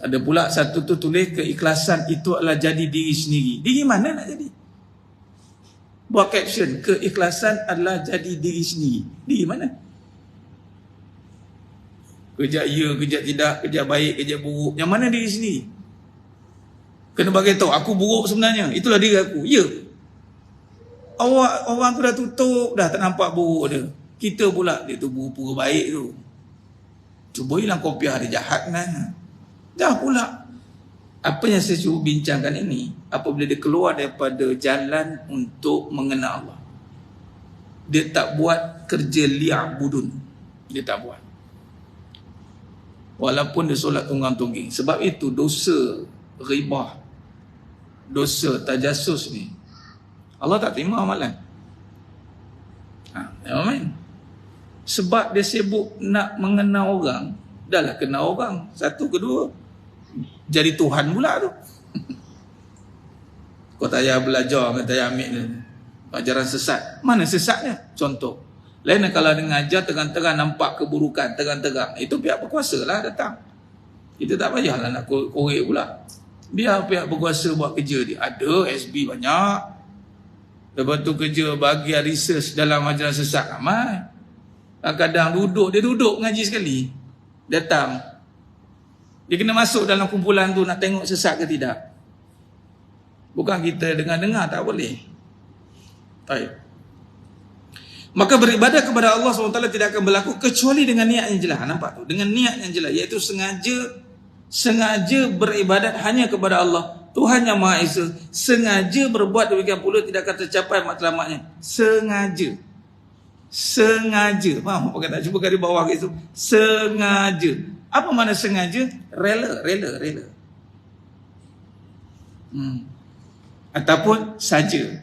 Ada pula satu tu tulis keikhlasan itu adalah jadi diri sendiri. Diri mana nak jadi? Buat caption, keikhlasan adalah jadi diri sendiri. Diri mana? Kerja ya, kerja tidak, kerja baik, kerja buruk. Yang mana diri sendiri? Kena bagi tahu, aku buruk sebenarnya. Itulah diri aku. Ya. Orang tu dah tutup, dah tak nampak buruk dia. Kita pula, dia tu pura-pura baik tu. Cuba hilang kopiah dia jahat kan. Dah pula. Apa yang saya cuba bincangkan ini, apabila dia keluar daripada jalan untuk mengenal Allah, dia tak buat kerja li'ab budun. Dia tak buat. Walaupun dia solat tunggang-tungging. Sebab itu dosa ribah, dosa tajasus ni, Allah tak terima amalan. Amin. Sebab dia sibuk nak mengenal orang. Dah lah kenal orang. Satu, kedua, jadi Tuhan pula tu. Kau tak payah belajar, kau tak payah ambil ajaran sesat. Mana sesatnya? Contoh, lain kalau dengan ajar terang-terang nampak keburukan, terang-terang, itu pihak berkuasa lah datang. Kita tak payahlah nak korek pula. Biar pihak berkuasa buat kerja dia. Ada SB banyak. Lepas tu kerja bahagian research dalam ajaran sesat ramai. Kadang-kadang dia duduk ngaji sekali, datang, dia kena masuk dalam kumpulan tu nak tengok sesat ke tidak. Bukan kita dengar-dengar, tak boleh. Baik. Maka beribadah kepada Allah SWT tidak akan berlaku kecuali dengan niat yang jelas. Nampak tu? Dengan niat yang jelas, iaitu sengaja beribadat hanya kepada Allah, Tuhan yang Maha Esa. Sengaja berbuat demikian pula tidak akan tercapai matlamatnya. Sengaja. Faham? Apa kata? Cuba kali bawah itu. Sengaja. Apa makna sengaja? Rela. Ataupun saja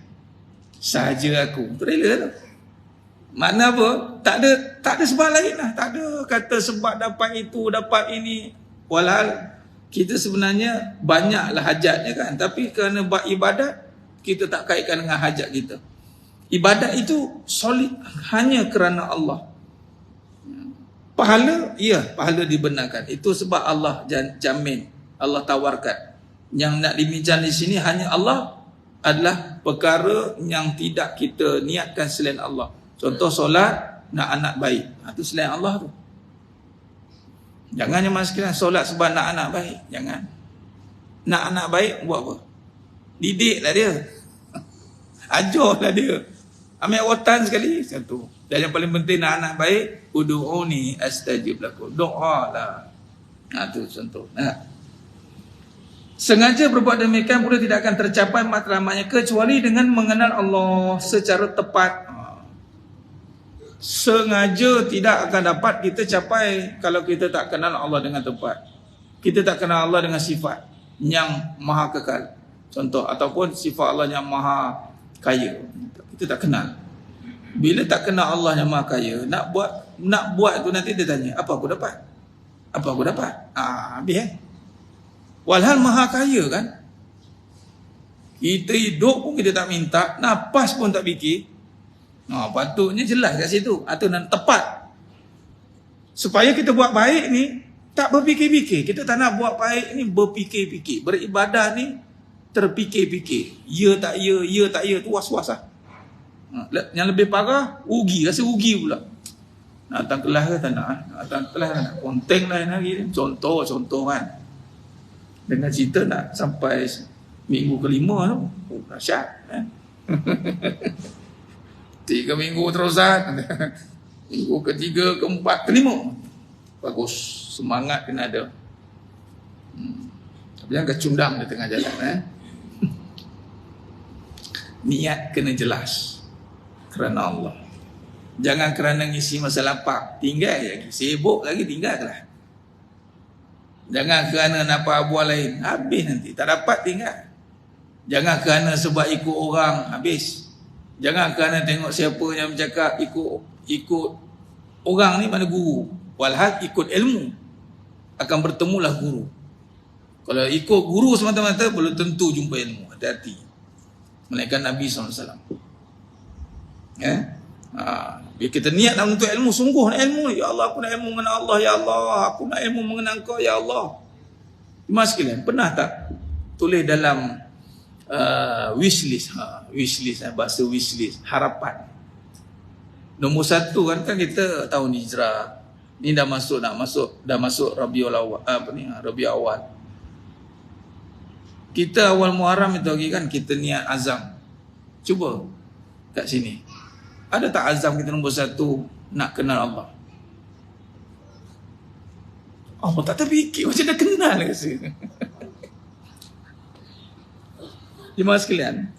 aku. Itu rela tu. Makna apa? Tak ada sebab lain lah. Tak ada kata sebab dapat itu, dapat ini. Walhal kita sebenarnya banyaklah hajatnya kan. Tapi kerana buat ibadat, kita tak kaitkan dengan hajat kita. Ibadat itu solid hanya kerana Allah. Pahala, pahala dibenarkan. Itu sebab Allah jamin, Allah tawarkan. Yang nak dibincang di sini hanya Allah adalah perkara yang tidak kita niatkan selain Allah. Contoh solat, nak anak baik. Itu selain Allah tu. Jangan yang sekalian solat sebab nak anak baik. Jangan. Nak anak baik, buat apa? Didiklah dia. Ajarlah dia. Ambil watan sekali. Satu. Dan yang paling penting nak anak baik, ud'uni astajib lakum. Doa lah. Itu contoh. Sengaja berbuat demikian pula tidak akan tercapai matlamatnya kecuali dengan mengenal Allah secara tepat. Sengaja tidak akan dapat kita capai kalau kita tak kenal Allah dengan tepat. Kita tak kenal Allah dengan sifat yang maha kekal. Contoh, ataupun sifat Allah yang maha kaya. Kita tak kenal. Bila tak kenal Allah yang maha kaya, nak buat tu nanti dia tanya, apa aku dapat? Habis Walhal maha kaya kan. Kita hidup pun kita tak minta, nafas pun tak fikir. Patutnya jelas kat situ. Atau tepat. Supaya kita buat baik ni tak berfikir-fikir. Kita tak nak buat baik ni berfikir-fikir. Beribadah ni terfikir-fikir. Ya tak ya tu was-was lah. Yang lebih parah, rasa rugi pula. Nak datang kelas ke tak nak? Nak datang kelas nak konteng lain hari ni. Contoh kan. Dengan cerita nak sampai minggu kelima tu. Dahsyat kan. 3 minggu terusan. Minggu ketiga, keempat, kelima. Bagus. Semangat kena ada. Tapi jangan kecundang di tengah jalan. Niat kena jelas. Kerana Allah. Jangan kerana ngisi masa lapar. Tinggal lagi. Sibuk lagi tinggallah. Jangan kerana nampak buah lain. Habis nanti. Tak dapat tinggal. Jangan kerana sebab ikut orang. Habis. Jangan kerana tengok siapa yang bercakap ikut orang ni mana guru. Walhal ikut ilmu akan bertemulah guru. Kalau ikut guru semata-mata belum tentu jumpa ilmu. Hati-hati. Melainkan Nabi SAW. Bila kita niat nak menuntut ilmu, sungguh nak ilmu. Ya Allah, aku nak ilmu mengenal Allah. Ya Allah, aku nak ilmu mengenal Kau. Ya Allah. Mas sekalian, pernah tak tulis dalam wishlist, bahasa wishlist, harapan. Nombor 1 kan kita tahun hijrah. Ni dah masuk Rabiul Awal, Rabiul Awal. Kita awal Muharram itu lagi kan kita niat azam. Cuba kat sini. Ada tak azam kita nombor 1 nak kenal Allah? Tak terfikir macam dah kenal rasa. Jemaah sekalian,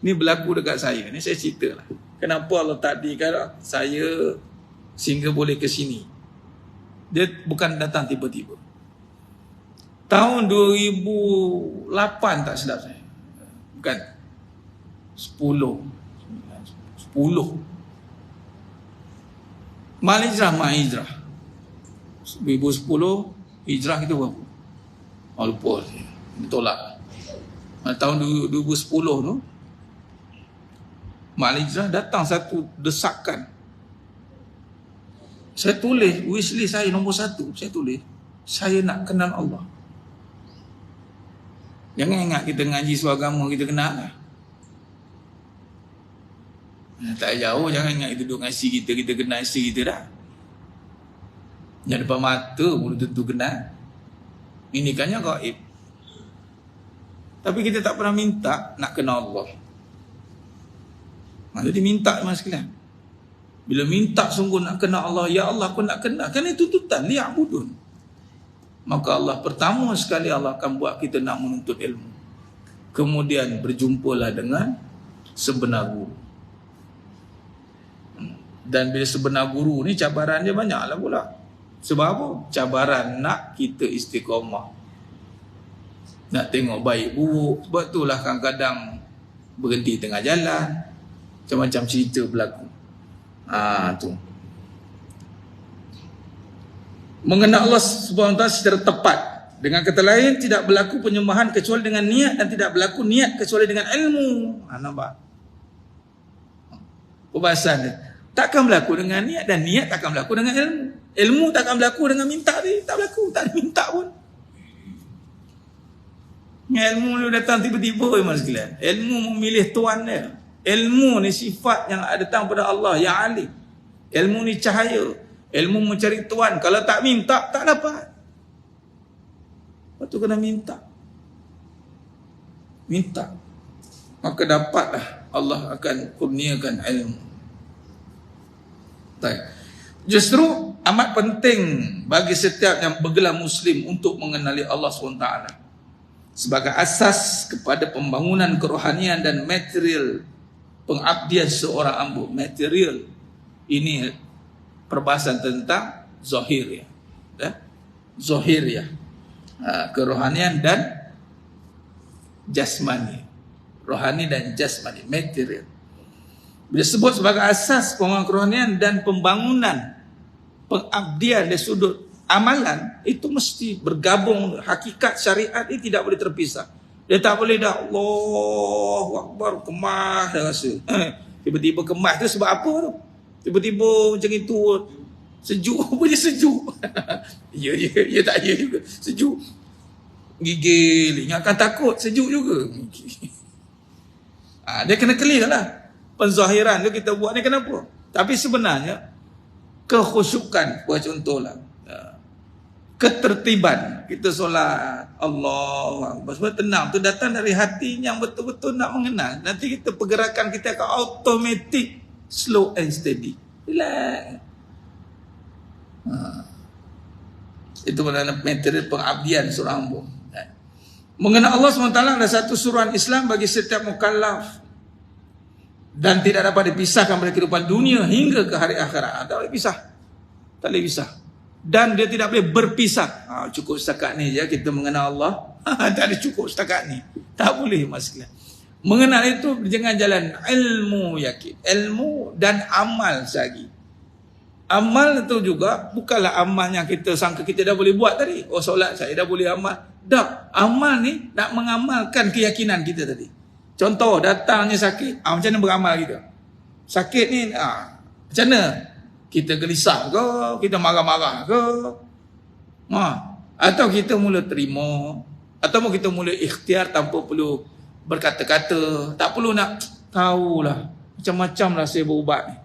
ni berlaku dekat saya. Ni saya cerita lah. Kenapa Allah takdirkan saya sehingga boleh ke sini. Dia bukan datang tiba-tiba. Tahun 2008 tak silap saya. Bukan. 10. Mal hijrah. 2010 hijrah kita berapa? Lupa saya. Ditolak. Tahun 2010 tu Mal hijrah datang satu desakan. Saya tulis wishlist saya nombor 1. Saya tulis saya nak kenal Allah. Jangan ingat kita ngaji suagama kita kenal lah. Tak jauh, jangan ingat kita duduk nasi kita kenal isteri kita dah. Yang depan mata belum tentu kenal. Ini kan yang gaib. Tapi kita tak pernah minta nak kenal Allah. Jadi minta mas sekalian. Bila minta sungguh nak kenal Allah, ya Allah aku nak kenal, kan itu tuntutan liya'budun. Maka Allah pertama sekali Allah akan buat kita nak menuntut ilmu. Kemudian berjumpalah dengan sebenar guru. Dan bila sebenar guru ni cabaran dia banyaklah pula. Sebab apa? Cabaran nak kita istiqamah. Nak tengok baik buruk. Sebab itulah kadang-kadang berhenti tengah jalan. Macam-macam cerita berlaku. Tu. Mengenal Allah SWT secara tepat. Dengan kata lain, tidak berlaku penyembahan kecuali dengan niat dan tidak berlaku niat kecuali dengan ilmu. Nampak? Perbahasan dia. Takkan berlaku dengan niat dan niat takkan berlaku dengan ilmu. Ilmu takkan berlaku dengan minta dia. Tak berlaku. Tak ada minta pun. Ilmu ni datang tiba-tiba memang sekalian. Ilmu memilih tuan dia. Ilmu ni sifat yang datang pada Allah yang alim. Ilmu ni cahaya. Ilmu mencari tuan. Kalau tak minta, tak dapat. Lepas tu kena minta. Minta. Maka dapatlah Allah akan kurniakan ilmu. Baik. Justru amat penting bagi setiap yang bergelar Muslim untuk mengenali Allah SWT sebagai asas kepada pembangunan kerohanian dan material pengabdian seorang hamba. Material ini perbahasan tentang zahiriyah. Zahiriyah. Kerohanian dan jasmani. Rohani dan jasmani, material. Bila sebut sebagai asas pembangunan kerohanian dan pembangunan pengabdian dari sudut amalan, itu mesti bergabung. Hakikat syariat ini tidak boleh terpisah. Dia tak boleh dah Allahu Akbar kemas dah rasa. Tiba-tiba kemas tu sebab apa tu? Tiba-tiba macam itu sejuk apa dia sejuk. Ya tak ya juga. Sejuk. Gigil, ingatkan takut, sejuk juga. Dia kena clear lah. Penzahiran tu kita buat ni kenapa? Tapi sebenarnya kekhusyukan, buat contohlah. Ketertiban kita solat Allah sebab tenang tu datang dari hati yang betul-betul nak mengenal. Nanti kita pergerakan kita akan automatic slow and steady. Relax. Itu adalah metode pengabdian seorang hamba. Mengenal Allah SWT adalah satu suruhan Islam bagi setiap mukallaf dan tidak dapat dipisahkan dari kehidupan dunia hingga ke hari akhirat. Tak boleh pisah. Tak boleh pisah. Dan dia tidak boleh berpisah. Cukup setakat ni je kita mengenal Allah. Tak ada cukup setakat ni. Tak boleh maksudnya. Mengenal itu jangan jalan ilmu yakin. Ilmu dan amal sehari. Amal itu juga bukanlah amal yang kita sangka kita dah boleh buat tadi. Oh solat saya dah boleh amal. Dah, amal ni nak mengamalkan keyakinan kita tadi. Contoh datangnya sakit, macam mana beramal kita? Sakit ni macam mana? Kita gelisah ke? Kita marah-marah ke? Atau kita mula terima? Atau kita mula ikhtiar tanpa perlu berkata-kata? Tak perlu nak tahulah. Macam-macam lah saya berubat ni.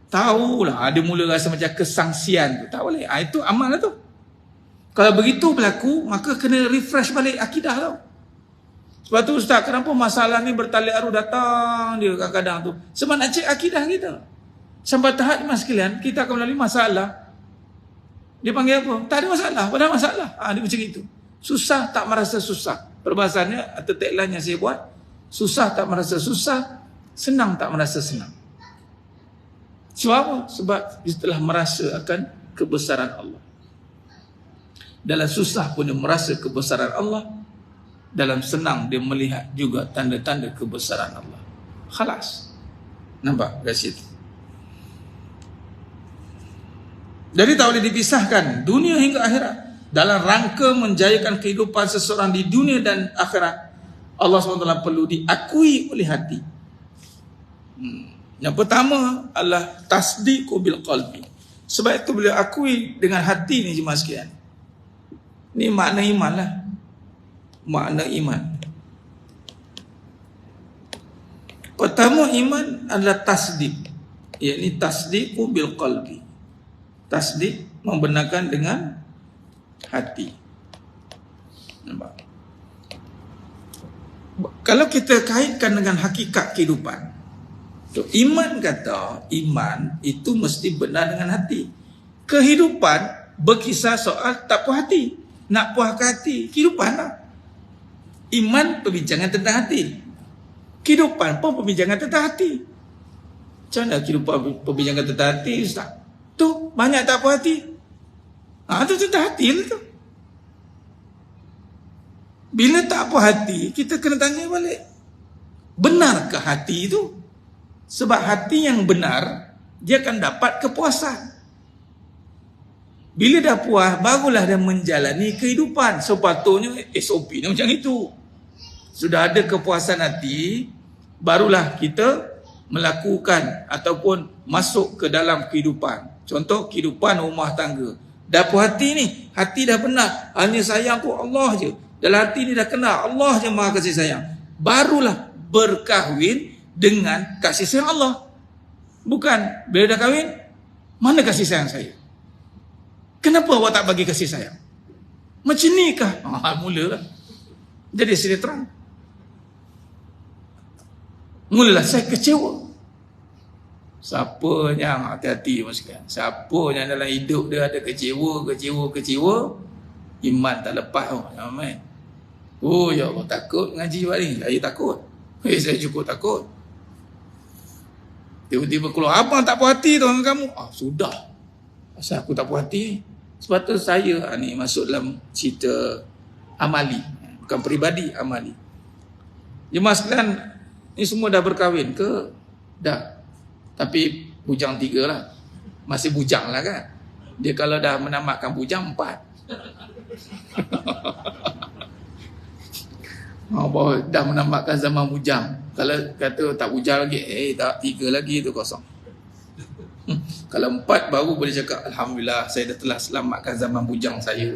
Tahulah. Dia mula rasa macam kesangsian tu. Tak boleh. Itu amal lah tu. Kalau begitu berlaku, maka kena refresh balik akidah tau. Sebab tu Ustaz, kenapa masalah ni bertali arus datang dia kadang-kadang tu? Sebab nak cek akidah kita. Sampai tahap ni mas sekalian, kita akan melalui masalah. Dia panggil apa? Tak ada masalah, padahal masalah. Dia macam itu. Susah tak merasa susah. Perbahasannya atau tagline yang saya buat, susah tak merasa susah, senang tak merasa senang. Sebab apa? Sebab dia telah merasa akan kebesaran Allah. Dalam susah pun dia merasa kebesaran Allah. Dalam senang dia melihat juga tanda-tanda kebesaran Allah. Khalas. Nampak kat situ. Jadi tak boleh dipisahkan dunia hingga akhirat. Dalam rangka menjayakan kehidupan seseorang di dunia dan akhirat, Allah SWT perlu diakui oleh hati. Yang pertama adalah tasdiqu bil qalbi. Sebab itu beliau akui dengan hati ni jemaah sekalian. Ini makna iman lah. Makna iman. Pertama iman adalah tasdiq. Iaitu tasdiqu bil qalbi. Tasdiq membenarkan dengan hati. Nampak? Kalau kita kaitkan dengan hakikat kehidupan, So, iman kata, iman itu mesti benar dengan hati. Kehidupan berkisar soal tak puas hati. Nak puaskan hati, kehidupan lah. Iman perbincangan tentang hati. Kehidupan pun perbincangan tentang hati. Macam mana kehidupan perbincangan tentang hati, Ustaz? Tu, banyak tak puas hati. Tu tentang hati lah tu. Bila tak puas hati, kita kena tanya balik. Benarkah hati itu? Sebab hati yang benar, dia akan dapat kepuasan. Bila dah puas, barulah dia menjalani kehidupan. Sepatutnya SOP ni macam itu. Sudah ada kepuasan hati, barulah kita melakukan ataupun masuk ke dalam kehidupan. Contoh kehidupan rumah tangga. Dah puas hati ni, hati dah benar. Hanya sayang tu Allah je. Dalam hati ni dah kenal Allah je maha kasih sayang. Barulah berkahwin dengan kasih sayang Allah. Bukan bila dah kahwin, mana kasih sayang saya? Kenapa awak tak bagi kasih sayang? Macam ni kah? Mulalah. Jadi sinetron. Mulalah saya kecewa. Siapa yang hati-hati maksudnya? Siapa yang dalam hidup dia ada kecewa, iman tak lepas. Ya Allah, takut ngaji hari ni. Saya takut. Saya cukup takut. Tiba-tiba keluar, abang tak puas hati tu dengan kamu. Sudah. Asal aku tak puas hati. Sebab tu saya ni masuk dalam cerita amali. Bukan peribadi, amali. Jemaah sekalian, ni semua dah berkahwin ke? Dah. Tapi bujang 3 lah. Masih bujang lah kan. Dia kalau dah menamatkan bujang 4. Bahawa dah menamatkan zaman bujang. Kalau kata tak bujang lagi, tak, 3 lagi tu kosong. Kalau 4 baru boleh cakap Alhamdulillah saya dah telah selamatkan zaman bujang saya.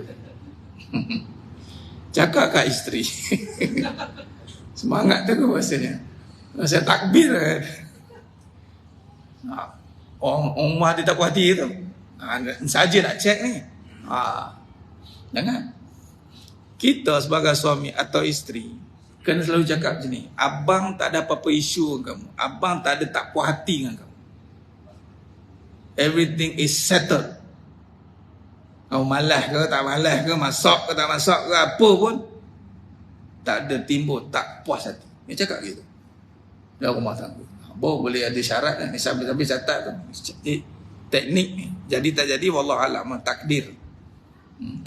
Cakap kat isteri. Semangat tu ke rasanya. Saya takbir kan. Orang rumah dia tak puas hati tu. Saja nak cek ni. Jangan. Kita sebagai suami atau isteri kena selalu cakap macam ni. Abang tak ada apa-apa isu dengan kamu. Abang tak ada tak puas hati dengan kamu. Everything is settled. Kau malas ke tak malas ke, masak ke tak masak ke, apa pun tak ada timbul tak puas hati. Dia cakap gitu dalam rumah tangga. Boleh ada syarat ni, sambil-sambil catat tu teknik ni. Jadi tak jadi wallahualam, takdir.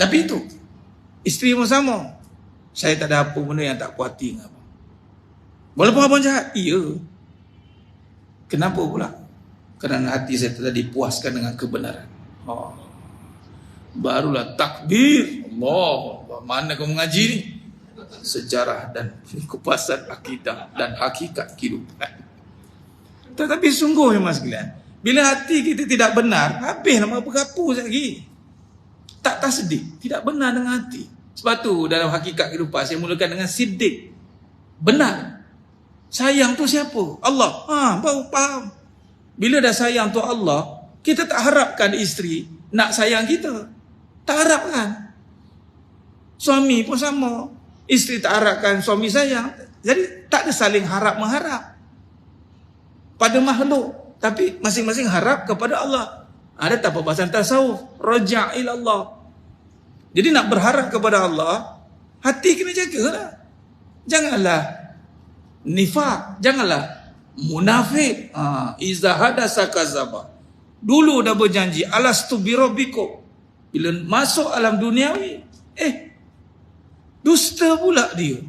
Tapi itu isteri pun sama. Saya tak ada apa benda yang tak puas hati dengan abang. Walaupun abang jahat, iya. Kenapa pula? Kerana hati saya telah dipuaskan dengan kebenaran. Barulah takbir. Allah, mana kamu mengaji ni? Sejarah dan kupasan akidah dan hakikat kehidupan. Tetapi sungguh ya mas sekalian, bila hati kita tidak benar, habis nama berkapus lagi. Tak tasdik, tidak benar dengan hati. Sebab tu dalam hakikat kehidupan saya mulakan dengan siddiq. Benar. Sayang tu siapa? Allah. Baru faham. Bila dah sayang tu Allah, kita tak harapkan isteri nak sayang kita. Tak harapkan. Suami pun sama. Isteri tak harapkan suami sayang. Jadi tak ada saling harap-mengharap pada makhluk, tapi masing-masing harap kepada Allah. Ada tak perbahasan tasawuf? Raja' ila Allah. Jadi nak berharap kepada Allah, hati kena jagalah. Janganlah nifaq, janganlah munafik. Iza hadasa kazaba. Dulu dah berjanji alastu birabbikum. Bila masuk alam duniawi, dusta pula dia.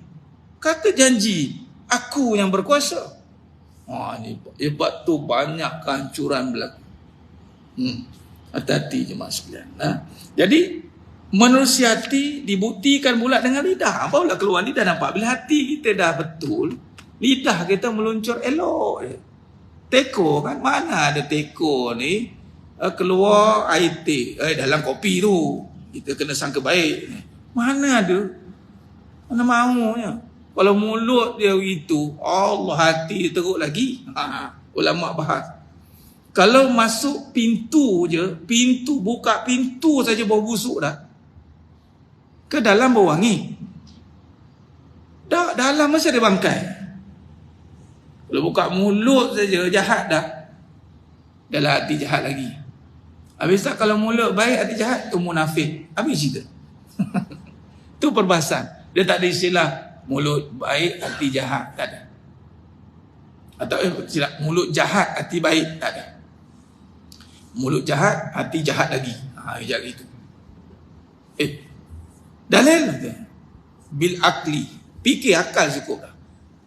Kata janji aku yang berkuasa. Ni hebat tu, banyak kehancuran berlaku. Hati-hati jemaah sekalian. Jadi manusia hati dibuktikan pula dengan lidah. Barulah keluar lidah, nampak. Bila hati kita dah betul, lidah kita meluncur elok. Teko kan, mana ada teko ni keluar air teh dalam kopi tu. Kita kena sangka baik. Mana ada? Mana maunya? Kalau mulut dia itu, Allah, hati teruk lagi. Ulama bahas. Kalau masuk pintu je, pintu buka pintu saja bau busuk dah. Ke dalam bau wangi. Dalam masih ada bangkai. Kalau buka mulut saja jahat dah. Dalam hati jahat lagi. Habis tak kalau mulut baik hati jahat tu munafik. Habis cerita. Tu perbahasan. Dia tak ada istilah mulut baik hati jahat, tak ada. Atau istilah mulut jahat hati baik, tak ada. Mulut jahat hati jahat lagi. Jahat gitu. Dalil bil akli. Fikir akal cukup dah.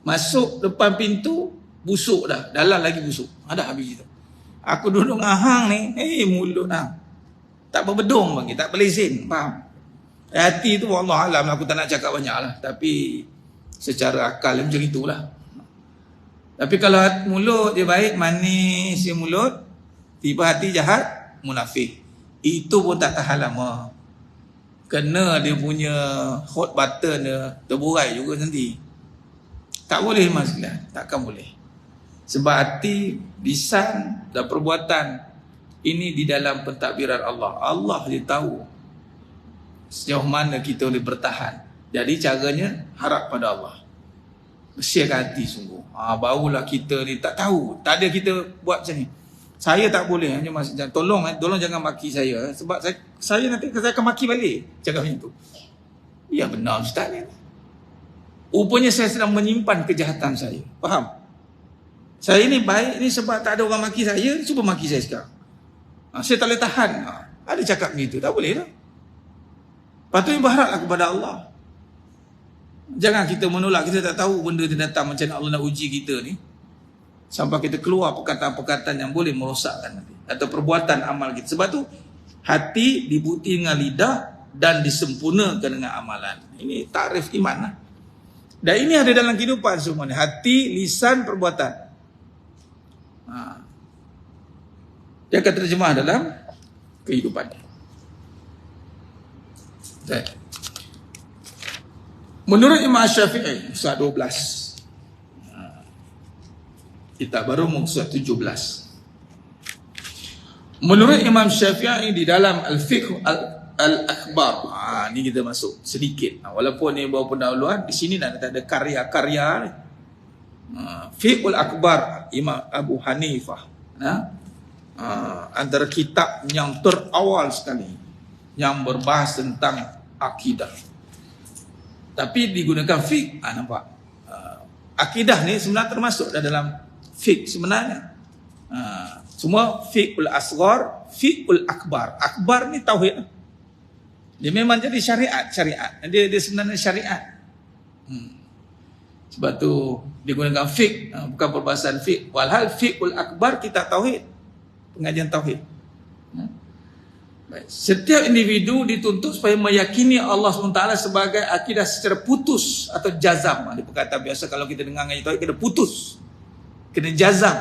Masuk depan pintu busuk dah, dalam lagi busuk. Ada habis itu. Aku duduk dengan hang ni, mulut hang tak berbedung bagi, tak berlezin, faham? Hati tu wallah alam aku tak nak cakap banyak lah, tapi secara akal macam itulah. Tapi kalau mulut dia baik, manis dia mulut, tiba hati jahat, munafik. Itu pun tak tahan lama. Kena dia punya hot button dia terburai juga nanti. Tak boleh mas, takkan boleh. Sebab hati, lisan dan perbuatan ini di dalam pentadbiran Allah. Allah dia tahu sejauh mana kita boleh bertahan. Jadi caranya harap pada Allah. Bersihkan hati sungguh. Barulah kita ni tak tahu. Tak ada kita buat macam ni. Saya tak boleh. Tolong jangan maki saya. Sebab saya nanti saya akan maki balik. Cakap macam tu. Ya benar Ustaz ni. Rupanya saya sedang menyimpan kejahatan saya. Faham? Saya ni baik ni sebab tak ada orang maki saya, cuba maki saya sekarang. Saya tak boleh tahan. Ada cakap begitu, tak boleh lah. Patutnya berharaplah kepada Allah. Jangan kita menolak, kita tak tahu benda dia datang macam Allah nak uji kita ni. Sampai kita keluar perkataan-perkataan yang boleh merosakkan nanti. Atau perbuatan amal kita. Sebab tu, hati dibukti dengan lidah dan disempurnakan dengan amalan. Ini takrif iman lah. Dan ini ada dalam kehidupan semuanya. Hati, lisan, perbuatan. Dia akan terjemah dalam kehidupan. Menurut Imam Syafi'i, surat 12. Kita baru surat 17. Menurut Imam Syafi'i di dalam Al-Fiqh Al-Akbar. Ni kita masuk sedikit. Walaupun ni bawa pendahuluan, di sini dah ada karya-karya ni. Fiqhul Akbar Imam Abu Hanifah. Antara kitab yang terawal sekali yang berbahas tentang akidah. Tapi digunakan fiqh. Nampak? Akidah ni sebenarnya termasuk dalam fiqh sebenarnya. Semua fiqhul asghar, fiqhul akbar. Akbar ni tauhid. Dia memang jadi syariat. Dia sebenarnya syariat. Sebab tu dia gunakan fiqh, bukan perbahasan fiqh. Walhal fiqhul akbar kita tauhid. Pengajian tauhid. Baik. Setiap individu dituntut supaya meyakini Allah SWT sebagai akidah secara putus atau jazam. Ada perkataan biasa kalau kita dengar ngaji tauhid, kena putus, kena jazam,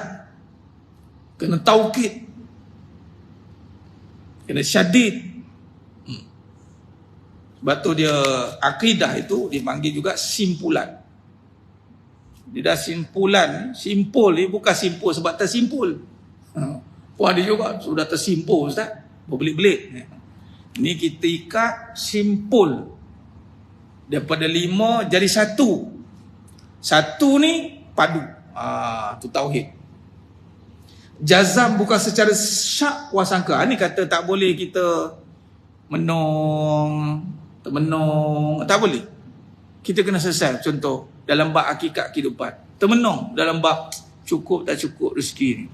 kena taukid, kena syadid. Sebab tu dia akidah itu dipanggil juga simpulan. Dia dah simpulan. Simpul ni bukan simpul sebab tersimpul. Pun ada juga sudah tersimpul Ustaz, berbelit-belit. Ni kita ikat simpul. Daripada 5 jadi 1. 1 ni padu. Tu tauhid. Jazam bukan secara syak wasangka. Ni kata tak boleh kita termenung, tak boleh. Kita kena selesai. Contoh dalam bab hakikat kehidupan, termenung dalam bab cukup tak cukup rezeki ni.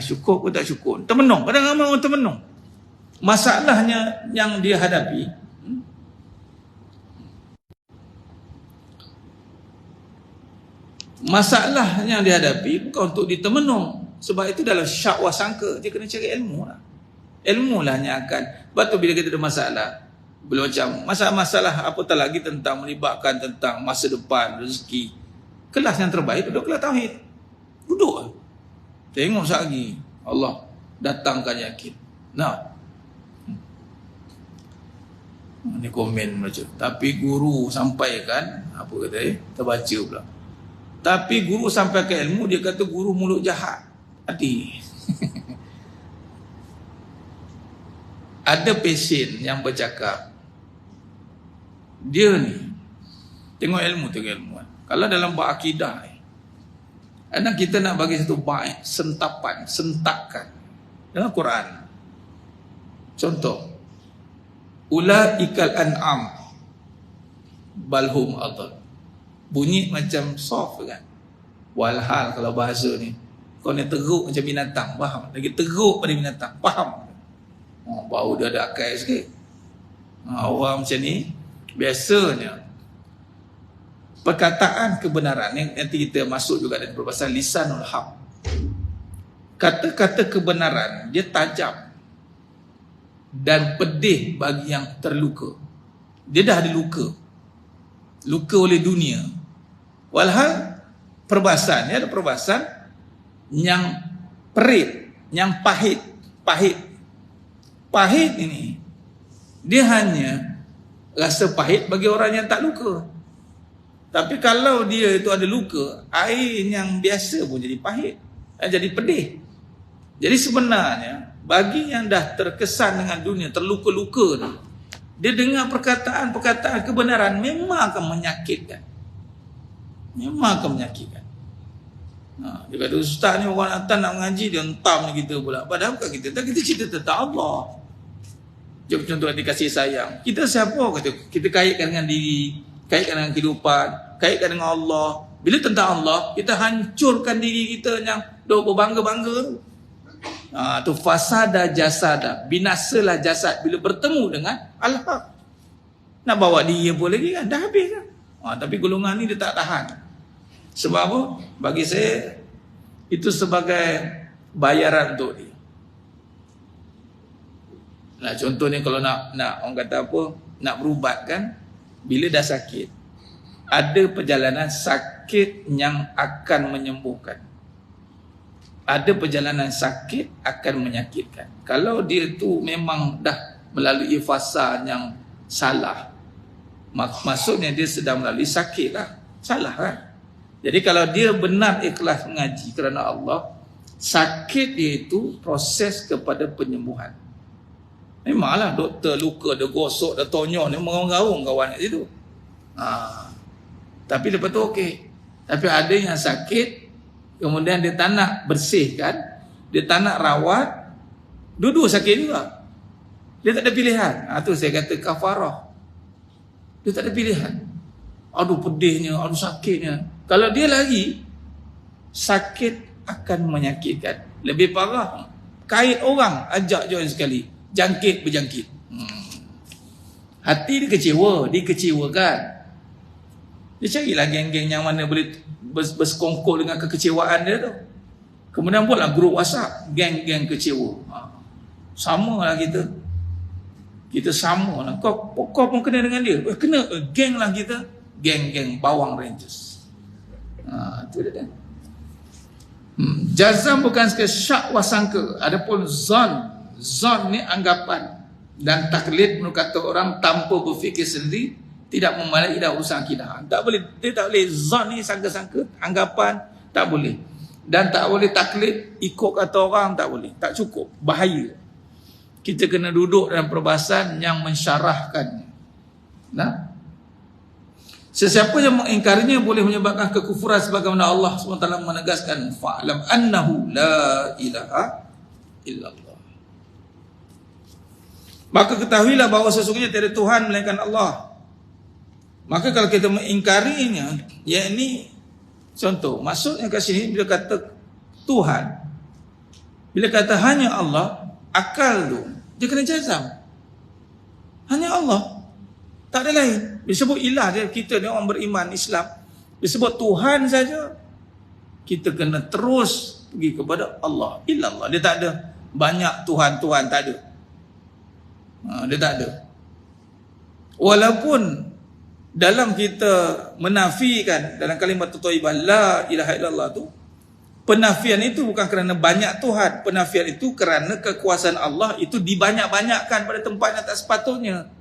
Cukup ke tak cukup, termenung. Kadang-kadang orang termenung. Masalahnya yang dia hadapi, masalah yang dihadapi bukan untuk ditermenung. Sebab itu dalam syak wasangka, dia kena cari ilmu lah. Ilmu lah yang akan. Sebab tu bila kita ada masalah, bila macam masalah-masalah apatah lagi tentang melibatkan tentang masa depan, rezeki, kelas yang terbaik duduk kelas tauhid. Duduk lah. Tengok sekali Allah datangkan yakin. Ni komen macam. Tapi guru sampaikan, apa kata terbaca pula. Tapi guru sampaikan ilmu, dia kata guru mulut jahat. Hati. Ada pesen yang bercakap, dia ni tengok ilmu. Kalau dalam bab akidah, Kadang kita nak bagi satu baik, sentapan, sentakan dalam Quran. Contoh, ulaikal an'am balhum adall. Bunyi macam soft kan. Walhal kalau bahasa ni, kau ni teruk macam binatang, faham? Lagi teruk pada binatang, faham? Baru dia ada akal sikit. Orang macam ni biasanya perkataan kebenaran yang nanti kita masuk juga dalam perbahasan lisanul haq. Kata-kata kebenaran dia tajam dan pedih bagi yang terluka. Dia dah ada luka oleh dunia. Walhal perbahasan ni ada perbahasan yang perit, yang pahit. Pahit ini dia hanya rasa pahit bagi orang yang tak luka. Tapi kalau dia itu ada luka, air yang biasa pun jadi pahit, jadi pedih. Jadi sebenarnya bagi yang dah terkesan dengan dunia, terluka-luka tu, dia dengar perkataan-perkataan kebenaran memang akan menyakitkan. Dia kata ustaz ni orang datang nak mengaji, dia hentam kita pula. Padahal bukan kita cerita tentang Allah. Contoh nanti kasih sayang. Kita siapa kata? Kita kaitkan dengan diri, kaitkan dengan kehidupan, kaitkan dengan Allah. Bila tentang Allah, kita hancurkan diri kita yang dok berbangga-bangga tu. Tu fasada jasada, binasalah jasad bila bertemu dengan al-haq. Nak bawa dia pun lagi kan, dah habis kan. Tapi golongan ni dia tak tahan. Sebab apa? Bagi saya itu sebagai bayaran untuk dia. Nah, contohnya kalau nak orang kata apa, nak berubat kan, bila dah sakit, ada perjalanan sakit yang akan menyembuhkan. Ada perjalanan sakit akan menyakitkan. Kalau dia tu memang dah melalui fasa yang salah, maksudnya dia sedang melalui sakit lah. Salah kan? Jadi kalau dia benar ikhlas mengaji kerana Allah, sakit dia itu proses kepada penyembuhan. Memanglah doktor luka, dia gosok, dia tonyok, dia mengaung kawan kat situ. Tapi lepas tu okey. Tapi ada yang sakit, kemudian dia tak nak bersihkan, dia tak nak rawat, dua-dua sakit juga. Dia tak ada pilihan. Tu saya kata kafarah. Dia tak ada pilihan. Aduh pedihnya, aduh sakitnya. Kalau dia lagi, sakit akan menyakitkan. Lebih parah, kait orang, ajak join sekali. Jangkit berjangkit. Hati dia kecewa, dikecewakan. Dia carilah geng-geng yang mana boleh bersekongkol dengan kekecewaan dia tu. Kemudian buatlah grup WhatsApp, geng-geng kecewa. Sama lah kita. Kita sama lah. Kau pun kena dengan dia. Kena geng lah kita. Geng-geng bawang Rangers. Itu dia kan. Jazam bukan sekadar syak wasangka. Adapun zon ni anggapan dan taklid menurut kata orang tanpa berfikir sendiri, tidak memalai dah urusan akidah. Tak boleh, dia tak boleh zon ni sangka-sangka, anggapan tak boleh. Dan tak boleh taklid ikut kata orang, tak boleh. Tak cukup, bahaya. Kita kena duduk dalam perbahasan yang mensyarahkan. Sesiapa yang mengingkarinya boleh menyebabkan kekufuran sebagaimana Allah SWT menegaskan fa'lam annahu la ilaha illallah. Maka ketahuilah bahawa sesungguhnya tiada Tuhan melainkan Allah. Maka kalau kita mengingkarinya, yakni contoh, maksudnya kat sini bila kata Tuhan, bila kata hanya Allah, akal tu dia kena jazam. Hanya Allah, tak ada lain. Bila sebut ilah dia, kita ni orang beriman Islam, disebut Tuhan saja, kita kena terus pergi kepada Allah. Illallah. Dia tak ada banyak Tuhan-Tuhan, tak ada. Dia tak ada. Walaupun dalam kita menafikan dalam kalimat thayyibah la ilaha illallah tu, penafian itu bukan kerana banyak Tuhan. Penafian itu kerana kekuasaan Allah itu dibanyak-banyakkan pada tempat yang tak sepatutnya.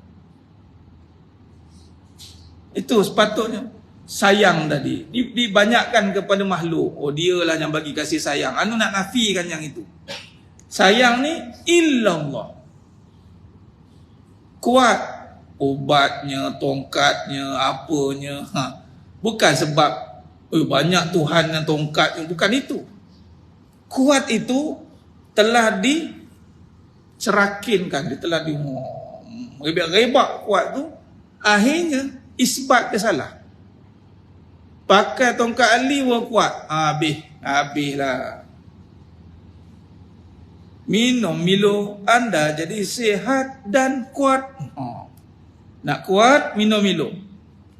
Itu sepatutnya. Sayang tadi dibanyakkan kepada makhluk. Dialah yang bagi kasih sayang. Nak nafikan yang itu. Sayang ni illallah. Kuat obatnya, tongkatnya, apanya. Bukan sebab banyak Tuhan yang tongkat, bukan itu. Kuat itu telah dicerakinkan, dia telah rebak kuat tu, akhirnya isbat dia salah. Pakai tongkat Ali pun kuat, habislah. Minum Milo, anda jadi sihat dan kuat. Nak kuat, minum Milo,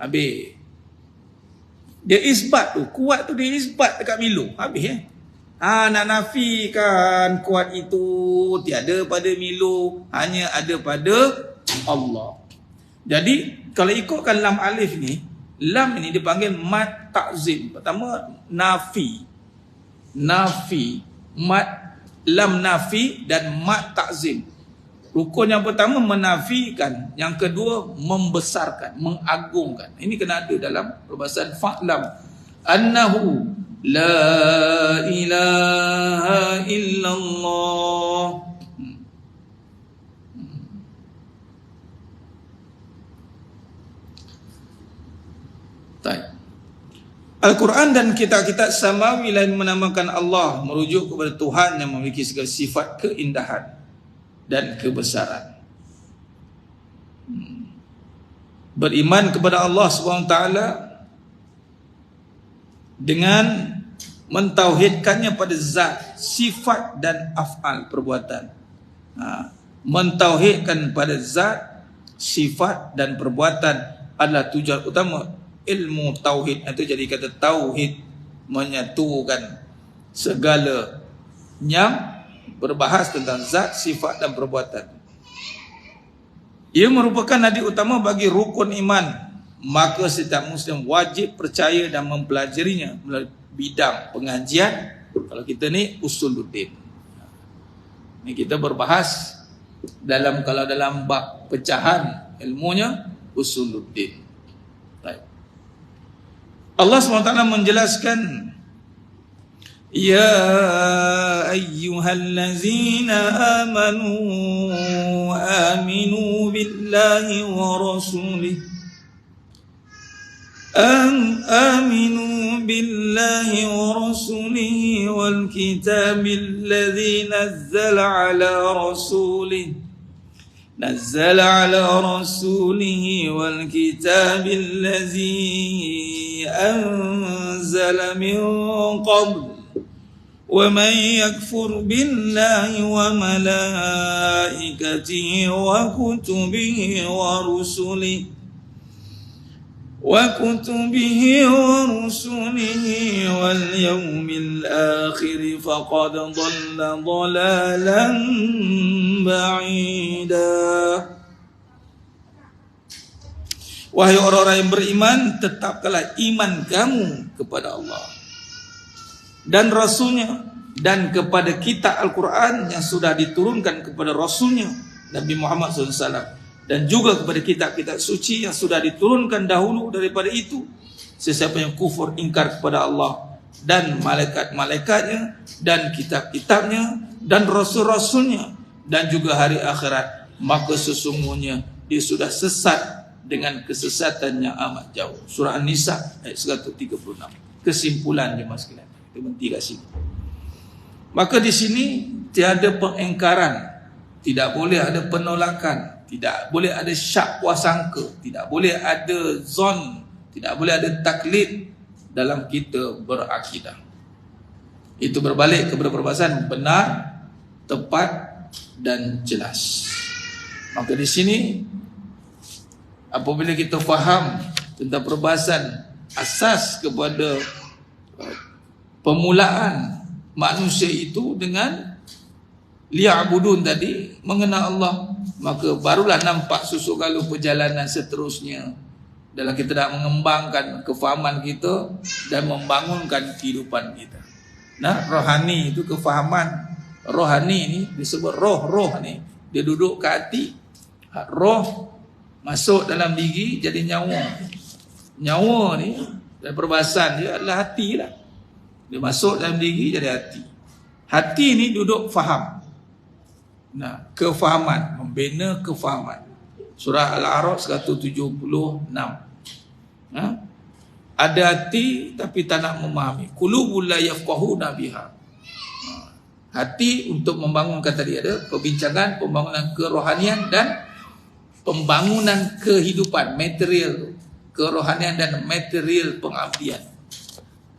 habis. Dia isbat tu, kuat tu dia isbat dekat Milo, habis nak nafikan kuat itu tiada pada Milo, hanya ada pada Allah. Jadi kalau ikutkan lam alif ni, lam ini dipanggil mad ta'zim. Pertama nafi, mad, lam nafi dan mad ta'zim. Rukun yang pertama menafikan, yang kedua membesarkan, mengagungkan. Ini kena ada dalam perbahasan fa'lam annahu la ilaha illallah. Al-Quran dan kitab-kitab samawi lain menamakan Allah, merujuk kepada Tuhan yang memiliki segala sifat keindahan dan kebesaran. Beriman kepada Allah SWT dengan mentauhidkannya pada zat, sifat dan af'al, perbuatan. Mentauhidkan pada zat, sifat dan perbuatan adalah tujuan utama ilmu tauhid. Itu jadi kata tauhid, menyatukan segala yang berbahas tentang zat, sifat dan perbuatan. Ia merupakan nadi utama bagi rukun iman, maka setiap Muslim wajib percaya dan mempelajarinya melalui bidang pengajian. Kalau kita ni usuluddin, ni kita berbahas dalam, kalau dalam bab pecahan ilmunya usuluddin. Baik. Allah SWT menjelaskan, ya ayyuhallazina amanu aminu billahi wa rasulih aminu billahi wa rasulihi wal kitabil ladzi nazzala ala rasulih والكتاب الذي أنزل من قبل ومن يكفر بالله وملائكته وكتبه ورسله واليوم الآخر فقد ضل ضلالا بعيدا. Wahai orang-orang yang beriman, tetapkanlah iman kamu kepada Allah dan Rasulnya, dan kepada kitab Al-Quran yang sudah diturunkan kepada Rasulnya Nabi Muhammad SAW, dan juga kepada kitab-kitab suci yang sudah diturunkan dahulu daripada itu. Sesiapa yang kufur, ingkar kepada Allah dan malaikat-malaikatnya dan kitab-kitabnya dan rasul-rasulnya dan juga hari akhirat, maka sesungguhnya dia sudah sesat dengan kesesatan yang amat jauh. Surah An-Nisa ayat 136. Kesimpulan jemaah sekalian, kita berhenti kat sini. Maka di sini tiada pengingkaran, tidak boleh ada penolakan, tidak boleh ada syak prasangka, tidak boleh ada zon, tidak boleh ada taklid dalam kita berakidah. Itu berbalik kepada perbahasan benar, tepat dan jelas. Maka di sini apabila kita faham tentang perbahasan asas kepada pemulaan manusia itu dengan liya'budun tadi, mengenal Allah, maka barulah nampak susuk galuh perjalanan seterusnya dalam kita nak mengembangkan kefahaman kita dan membangunkan kehidupan kita. Nah, rohani itu kefahaman. Rohani ini disebut roh ni, dia duduk ke hati. Roh masuk dalam diri jadi nyawa. Nyawa ni dalam perbahasan dia adalah hati lah. Dia masuk dalam diri jadi hati. Hati ni duduk faham. Nah, kefahaman, membina kefahaman. Surah Al-A'raf 176. Ada hati tapi tak nak memahami. Qulubul la yafqahuna biha. Hati untuk membangunkan, tadi ada perbincangan, pembangunan kerohanian dan pembangunan kehidupan, material kerohanian dan material pengabdian.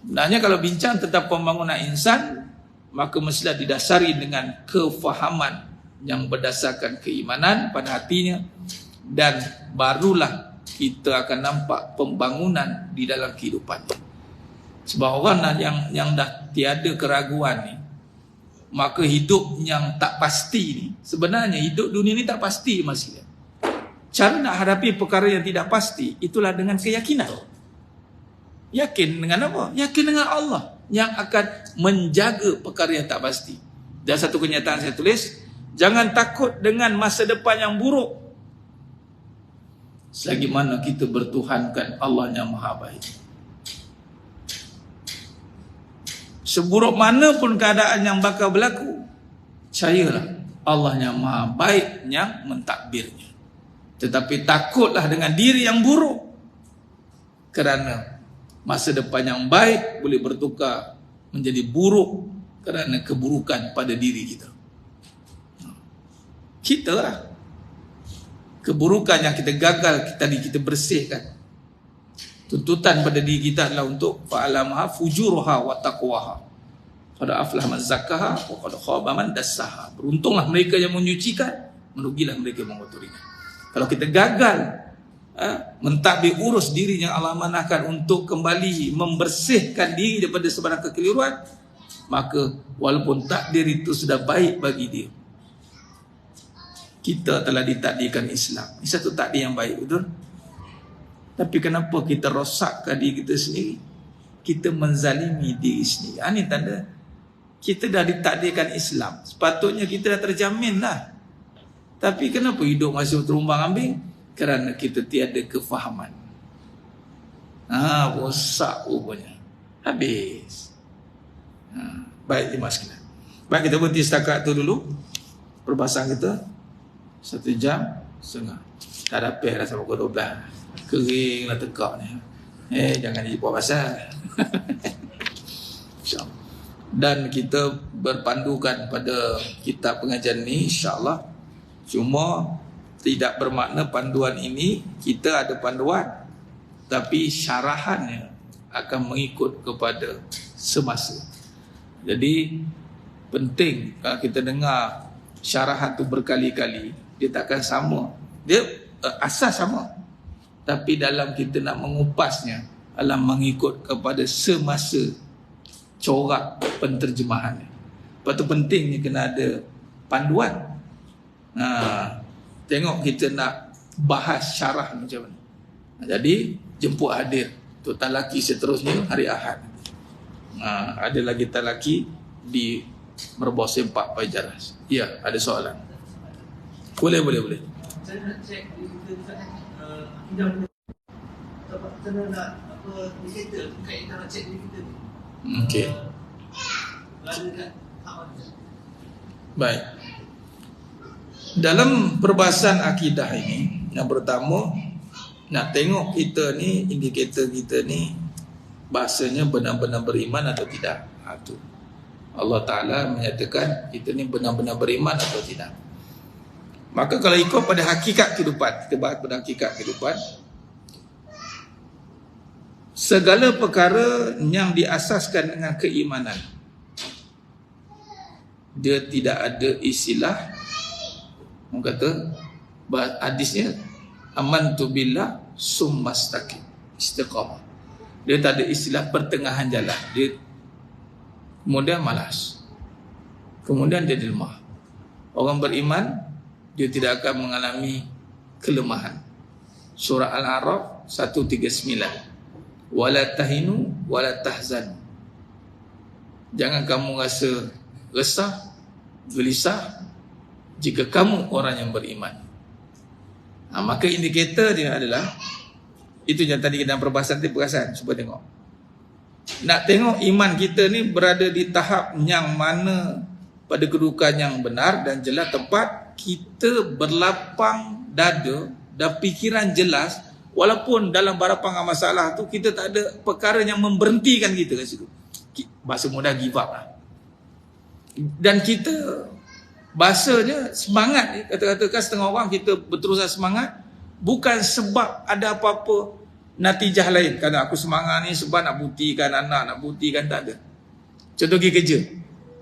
Sebenarnya kalau bincang tentang pembangunan insan, maka mestilah didasari dengan kefahaman yang berdasarkan keimanan pada hatinya, dan barulah kita akan nampak pembangunan di dalam kehidupannya. Sebab orang yang dah tiada keraguan ni, maka hidup yang tak pasti ni, sebenarnya hidup dunia ni tak pasti masih. Cara nak hadapi perkara yang tidak pasti, itulah dengan keyakinan. Yakin dengan apa? Yakin dengan Allah yang akan menjaga perkara yang tak pasti. Dan satu kenyataan saya tulis, jangan takut dengan masa depan yang buruk, selagi mana kita bertuhankan Allah yang maha baik. Seburuk mana pun keadaan yang bakal berlaku, percayalah Allah yang maha baik yang mentadbirnya. Tetapi takutlah dengan diri yang buruk, kerana masa depan yang baik boleh bertukar menjadi buruk kerana keburukan pada diri kita. Kita lah, keburukan yang kita gagal tadi kita bersihkan. Tuntutan pada diri kita adalah untuk fa'alamaha fujuruha wa taqwaha. Qad aflaha man zakkaha wa qad khaba man dassaha. Beruntunglah mereka yang menyucikan, merugilah mereka yang mengotorinya. Kalau kita gagal mentadbir urus diri yang Allah amanahkan untuk kembali membersihkan diri daripada sebarang kekeliruan, maka walaupun takdir itu sudah baik bagi dia, kita telah ditakdirkan Islam. Ini satu takdir yang baik, betul? Tapi kenapa kita rosakkan diri kita sendiri? Kita menzalimi diri sendiri. Ini tanda kita dah ditakdirkan Islam. Sepatutnya kita dah terjamin lah. Tapi kenapa hidup masih terumbang ambing? Kerana kita tiada kefahaman. Rosak rupanya. Habis. Baik, terima kasih. Baik, kita berhenti setakat tu dulu. Perbahasan kita 1 jam setengah. Tak ada peh dah sampai pukul 12. Kering lah tekak ni. Jangan jadi buat pasal. InsyaAllah. Dan kita berpandukan pada kitab pengajian ni, insyaAllah. Cuma tidak bermakna panduan ini kita ada panduan, tapi syarahannya akan mengikut kepada semasa. Jadi penting kalau kita dengar syarahan tu berkali-kali, dia takkan sama. Dia asas sama, tapi dalam kita nak mengupasnya adalah mengikut kepada semasa corak penterjemahannya. Lepas tu pentingnya kena ada panduan. Tengok kita nak bahas syarah macam mana. Jadi jemput hadir tuan lelaki seterusnya hari Ahad. Ada lagi tuan lelaki di Merbau Sempak Pajaras. Ya, ada soalan. Boleh. Saya nak cek di kita akidah saya nak di kita kaitan nak cek di kita ni. Okey. Baik. Dalam perbahasan akidah ini, yang pertama nak tengok kita ni, indikator kita ni bahasanya benar-benar beriman atau tidak. Itu Allah Ta'ala menyatakan kita ni benar-benar beriman atau tidak. Maka kalau ikut pada hakikat kehidupan, kita bahas pada hakikat kehidupan, segala perkara yang diasaskan dengan keimanan, dia tidak ada istilah, orang kata hadisnya amantu billah summastaqim, istiqamah. Dia tak ada istilah pertengahan jalan. Dia kemudian malas, kemudian dia lemah. Orang beriman dia tidak akan mengalami kelemahan. Surah Al-A'raf 139, wala tahinu wala tahzanu. Jangan kamu rasa resah, gelisah jika kamu orang yang beriman. Maka indikator dia adalah itu yang tadi kita perbahasan tadi perasaan. Cuba tengok. Nak tengok iman kita ni berada di tahap yang mana pada kedudukan yang benar dan jelas, tempat kita berlapang dada dan fikiran jelas Walaupun dalam beberapa masalah tu kita tak ada perkara yang memberhentikan kita kat situ. Bahasa mudah give up lah. Dan kita bahasanya semangat ni, kata-katakan setengah orang kita berterusan semangat bukan sebab ada apa-apa natijah lain. Kerana aku semangat ni sebab nak buktikan anak, nak buktikan, tak ada. Contoh pergi kerja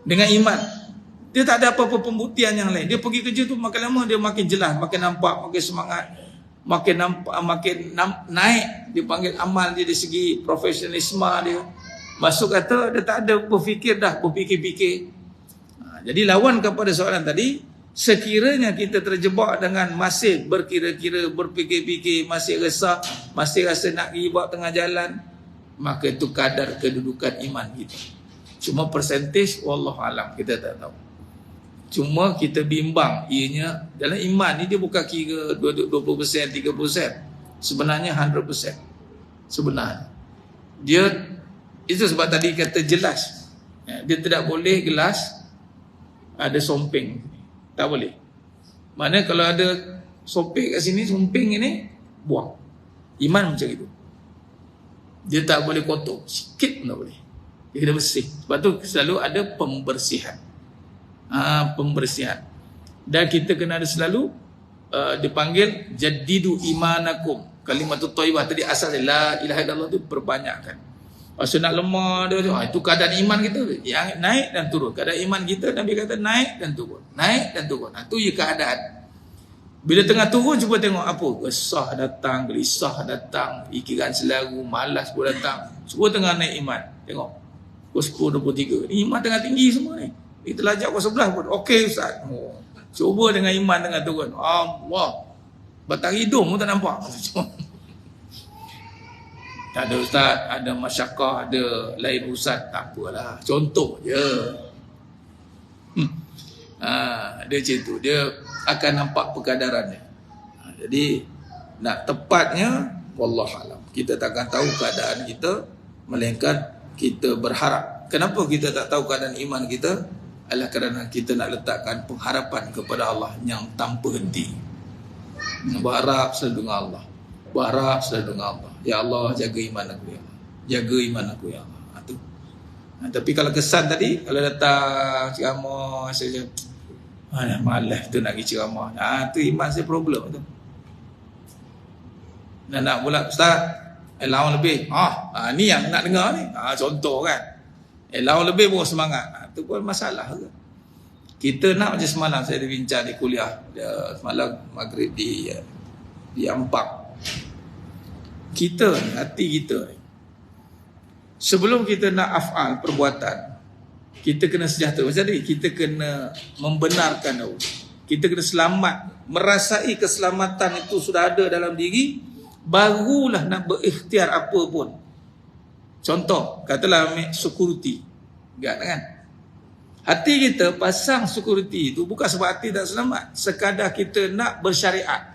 dengan iman, dia tak ada apa-apa pembuktian yang lain. Dia pergi kerja tu makin lama dia makin jelas, makin nampak, makin semangat, makin nampak, naik. Dia panggil amal dia dari segi profesionalisme dia. Masuk kata dia tak ada berfikir dah, berfikir-fikir. Jadi lawan kepada soalan tadi, sekiranya kita terjebak dengan masih berkira-kira, berfikir-fikir, masih resah, masih rasa nak pergi buat tengah jalan, maka itu kadar kedudukan iman kita. Cuma persentage wallahualam kita tak tahu. Cuma kita bimbang, ianya dalam iman ni dia bukan kira 20%, 30%. Sebenarnya 100%. Sebenarnya. Dia, itu sebab tadi kata jelas. Dia tidak boleh gelas ada somping. Tak boleh. Mana kalau ada somping kat sini, somping ini buang. Iman macam itu. Dia tak boleh kotor. Sikit pun tak boleh. Dia kena bersih. Sebab tu selalu ada pembersihan. Pembersihan. Dan kita kena ada selalu dipanggil jadidu imanakum. Kalimatut thayyibah tadi asal la ilaha illallah tu perbanyakkan. Pasal nak lemah dia, itu keadaan iman kita yang naik dan turun. Keadaan iman kita Nabi kata naik dan turun. Naik dan turun. Itu ya keadaan. Bila tengah turun cuba tengok apa? Resah datang, gelisah datang, fikiran selaru, malas pun datang. Cuba tengah naik iman. Tengok. Pukul 10.23. Ni iman tengah tinggi semua ni. Kita lajak pukul 11 pun. Okey Ustaz. Cuba dengan iman tengah turun. Allah. Batang hidung pun tak nampak. Tak ada Ustaz, ada masyarakat, ada lain Ustaz, tak apalah. Contoh je. Dia macam tu. Dia akan nampak perkadarannya. Jadi, nak tepatnya, wallahualam. Kita takkan tahu keadaan kita, melainkan kita berharap. Kenapa kita tak tahu keadaan iman kita? Adalah kerana kita nak letakkan pengharapan kepada Allah yang tanpa henti. Berharap selalu dengan Allah. Berharap selalu dengan Allah. Ya Allah, jaga iman aku ya Allah. Jaga iman aku ya Allah. Itu. Tapi kalau kesan tadi, kalau datang ceramah saja, malas tu nak pergi ceramah. Tu iman saya problem tu. Nak pula Ustaz, lawan lebih. Ni yang nak dengar ni. Contoh kan. Lawan lebih pun semangat. Tu pun masalah ke. Kita nak macam semalam saya ada bincang di kuliah. Semalam maghrib di Ampak. Kita ni, hati kita ni, sebelum kita nak af'al, perbuatan, kita kena sejahtera. Macam tadi, kita kena membenarkan dahulu. Kita kena selamat. Merasai keselamatan itu sudah ada dalam diri, barulah nak berikhtiar apa pun. Contoh, katalah ambil security. Kan? Hati kita pasang security itu bukan sebab hati tak selamat. Sekadar kita nak bersyariat.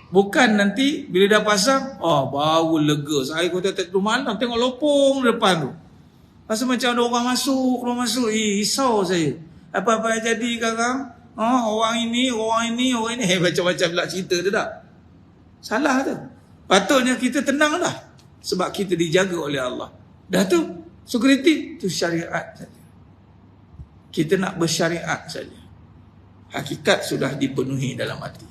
Bukan nanti bila dah pasang, baru lega. Saya kata tu malam tengok lopong depan tu. Rasa macam ada orang masuk, keluar masuk. Risau saya. Apa-apa yang jadi sekarang? Orang ini. Macam-macam pula cerita dia tak. Salah tu. Patutnya kita tenang dah. Sebab kita dijaga oleh Allah. Dah tu, security tu syariat saja. Kita nak bersyariat saja. Hakikat sudah dipenuhi dalam hati.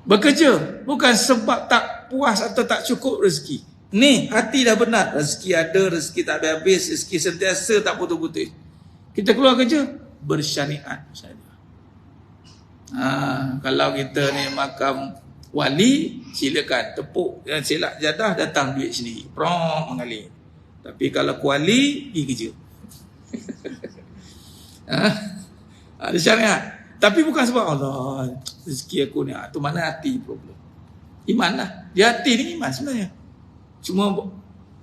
Bekerja bukan sebab tak puas atau tak cukup rezeki. Ni hati dah benar. Rezeki ada, rezeki tak habis-habis, rezeki sentiasa tak putus-putus. Kita keluar kerja, bersyariat saja. Kalau kita ni makam wali, silakan tepuk dan selak jadah, datang duit sendiri. Prong mengalir. Tapi kalau kuali, pergi kerja. Ada syariat. Tapi bukan sebab Allah rezeki aku ni. Tu mana hati problem. Iman lah. Di hati ni iman sebenarnya. Cuma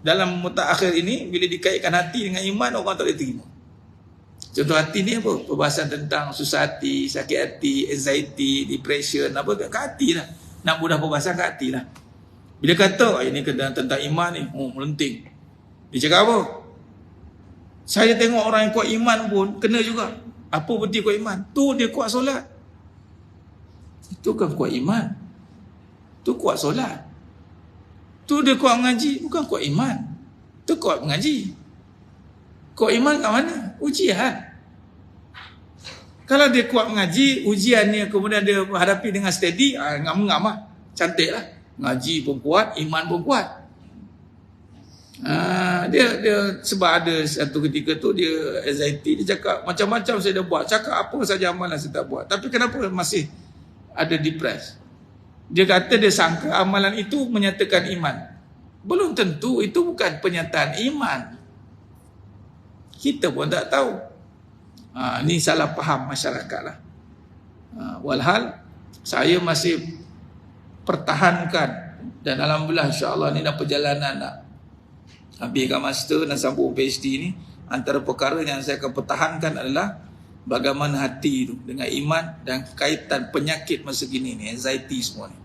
dalam mutaakhir ini, bila dikaitkan hati dengan iman, orang tak boleh terima. Contoh hati ni apa? Perbahasan tentang susah hati, sakit hati, anxiety, depression, apa kat hati lah. Nak mudah perbahasan kat hati lah. Bila kata ini tentang iman ni, melenting. Dia cakap apa? Saya tengok orang yang kuat iman pun kena juga. Apa bukti kuat iman? Tu dia kuat solat. Itu kan kuat iman. Tu kuat solat. Tu dia kuat mengaji, bukan kuat iman. Tu kuat mengaji. Kuat iman kat mana? Ujian. Kalau dia kuat mengaji, ujian ni kemudian dia hadapi dengan steady, ngam-ngam lah. Cantik lah. Ngaji pun kuat, iman pun kuat. Dia sebab ada satu ketika tu dia anxiety, dia cakap macam-macam saya dah buat, cakap apa saja amalan saya tak buat, tapi kenapa masih ada depressed? Dia kata dia sangka amalan itu menyatakan iman. Belum tentu, itu bukan penyataan iman. Kita pun tak tahu. Ni salah faham masyarakat lah. Walhal saya masih pertahankan, dan alhamdulillah insya-Allah ni dah perjalanan nak habiskan master dan sambung PhD ni. Antara perkara yang saya akan pertahankan adalah bagaimana hati tu dengan iman dan kaitan penyakit masa kini ni, anxiety semua ni.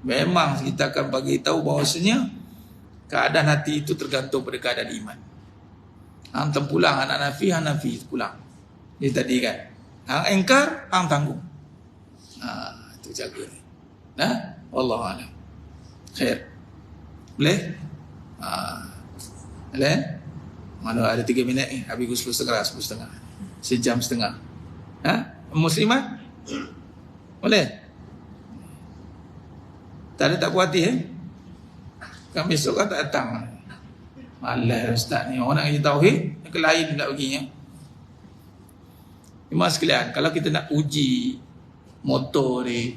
Memang kita akan bagi tahu bahawasanya keadaan hati itu tergantung pada keadaan iman. Hang tempulang anak Hanafi pulang. Dia tadi kan, hang engkar, hang tanggung. Itu jaga ni. Wallahu a'lam. Khair. Boleh? Boleh? Mana ada 3 minit ni, habis pukul 10.30. Sejam setengah. Muslimat? Boleh? Tak ada tak puas hati kan besok kan tak datang. Malas ustaz ni, orang nak ngaji tauhid, ke lain tak baginya. Memang sekalian, kalau kita nak uji motor ni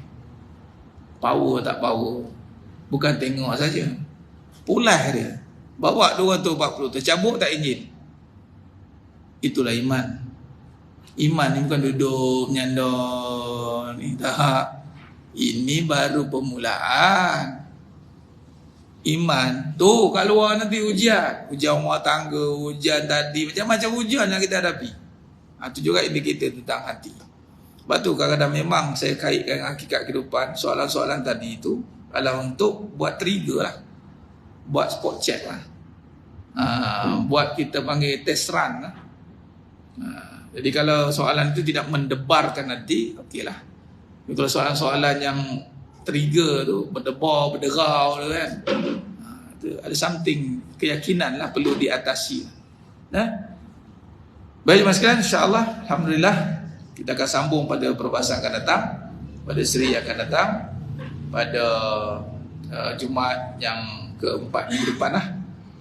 power tak power, bukan tengok saja, pulas dia, bawa 240, tercabut tak enjin. Itulah iman. Iman ni bukan duduk menyandar ni, tak. Ini baru permulaan. Iman tu kat luar nanti ujian rumah tangga, ujian tadi, macam-macam ujian yang kita hadapi. Itu juga indikator tentang hati. Sebab tu kadang-kadang memang saya kaitkan hakikat kehidupan, soalan-soalan tadi itu adalah untuk buat trigger lah, buat spot check lah, buat kita panggil test run lah. Jadi kalau soalan itu tidak mendebarkan hati, okey lah. Kalau soalan-soalan yang trigger tu, berdebar, berderau tu kan, tu ada something, keyakinan lah perlu diatasi. Baik jemaah sekalian, insya-Allah alhamdulillah kita akan sambung pada perbahasan akan datang, pada seri yang akan datang, pada Jumaat yang keempat minggu depan lah.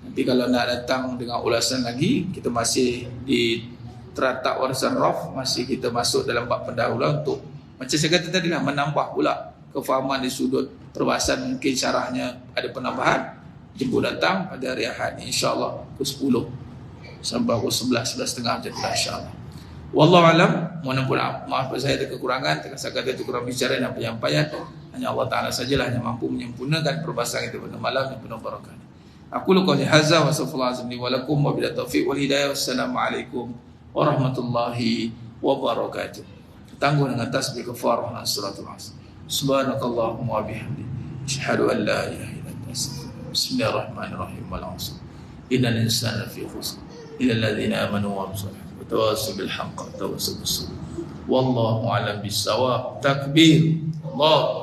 Nanti kalau nak datang dengan ulasan lagi, kita masih di Teratak Warisan Rauf, masih kita masuk dalam bab pendahuluan untuk, macam saya kata tadi lah, menambah pula kefahaman di sudut perbahasan. Mungkin syarahnya ada penambahan. Jemput datang pada hari Ahad ni, insya-Allah pukul 10 sampai pukul 11.30 macam tu insya-Allah. Wallahu alam. Mohon maaf saya ada kekurangan, terkadang ada kurang bicara dan penyampaian. Hanya Allah Taala sajalah yang mampu menyempurnakan perbahasan kita pada malam yang penuh barakah. Aku qouli hadza wa sallallahu alaihi wa lakum wa bil taufiq wal hidayah. Wassalamualaikum warahmatullahi wabarakatuh. Tangguh dengan tasbih kafarah dan suratul asr. Subhanakallahumma wa bihamdik, asyhadu an la ilaha illa anta, astaghfiruka. Bismillahirrahmanirrahim. Wal 'asr. Innal insana lafi khusr illa alladhina amanu wa amilus salihati wa tawassaw bil haqqi wa tawassaw bis sabr. Wallahu a'lam bis-shawab. Takbir. Allah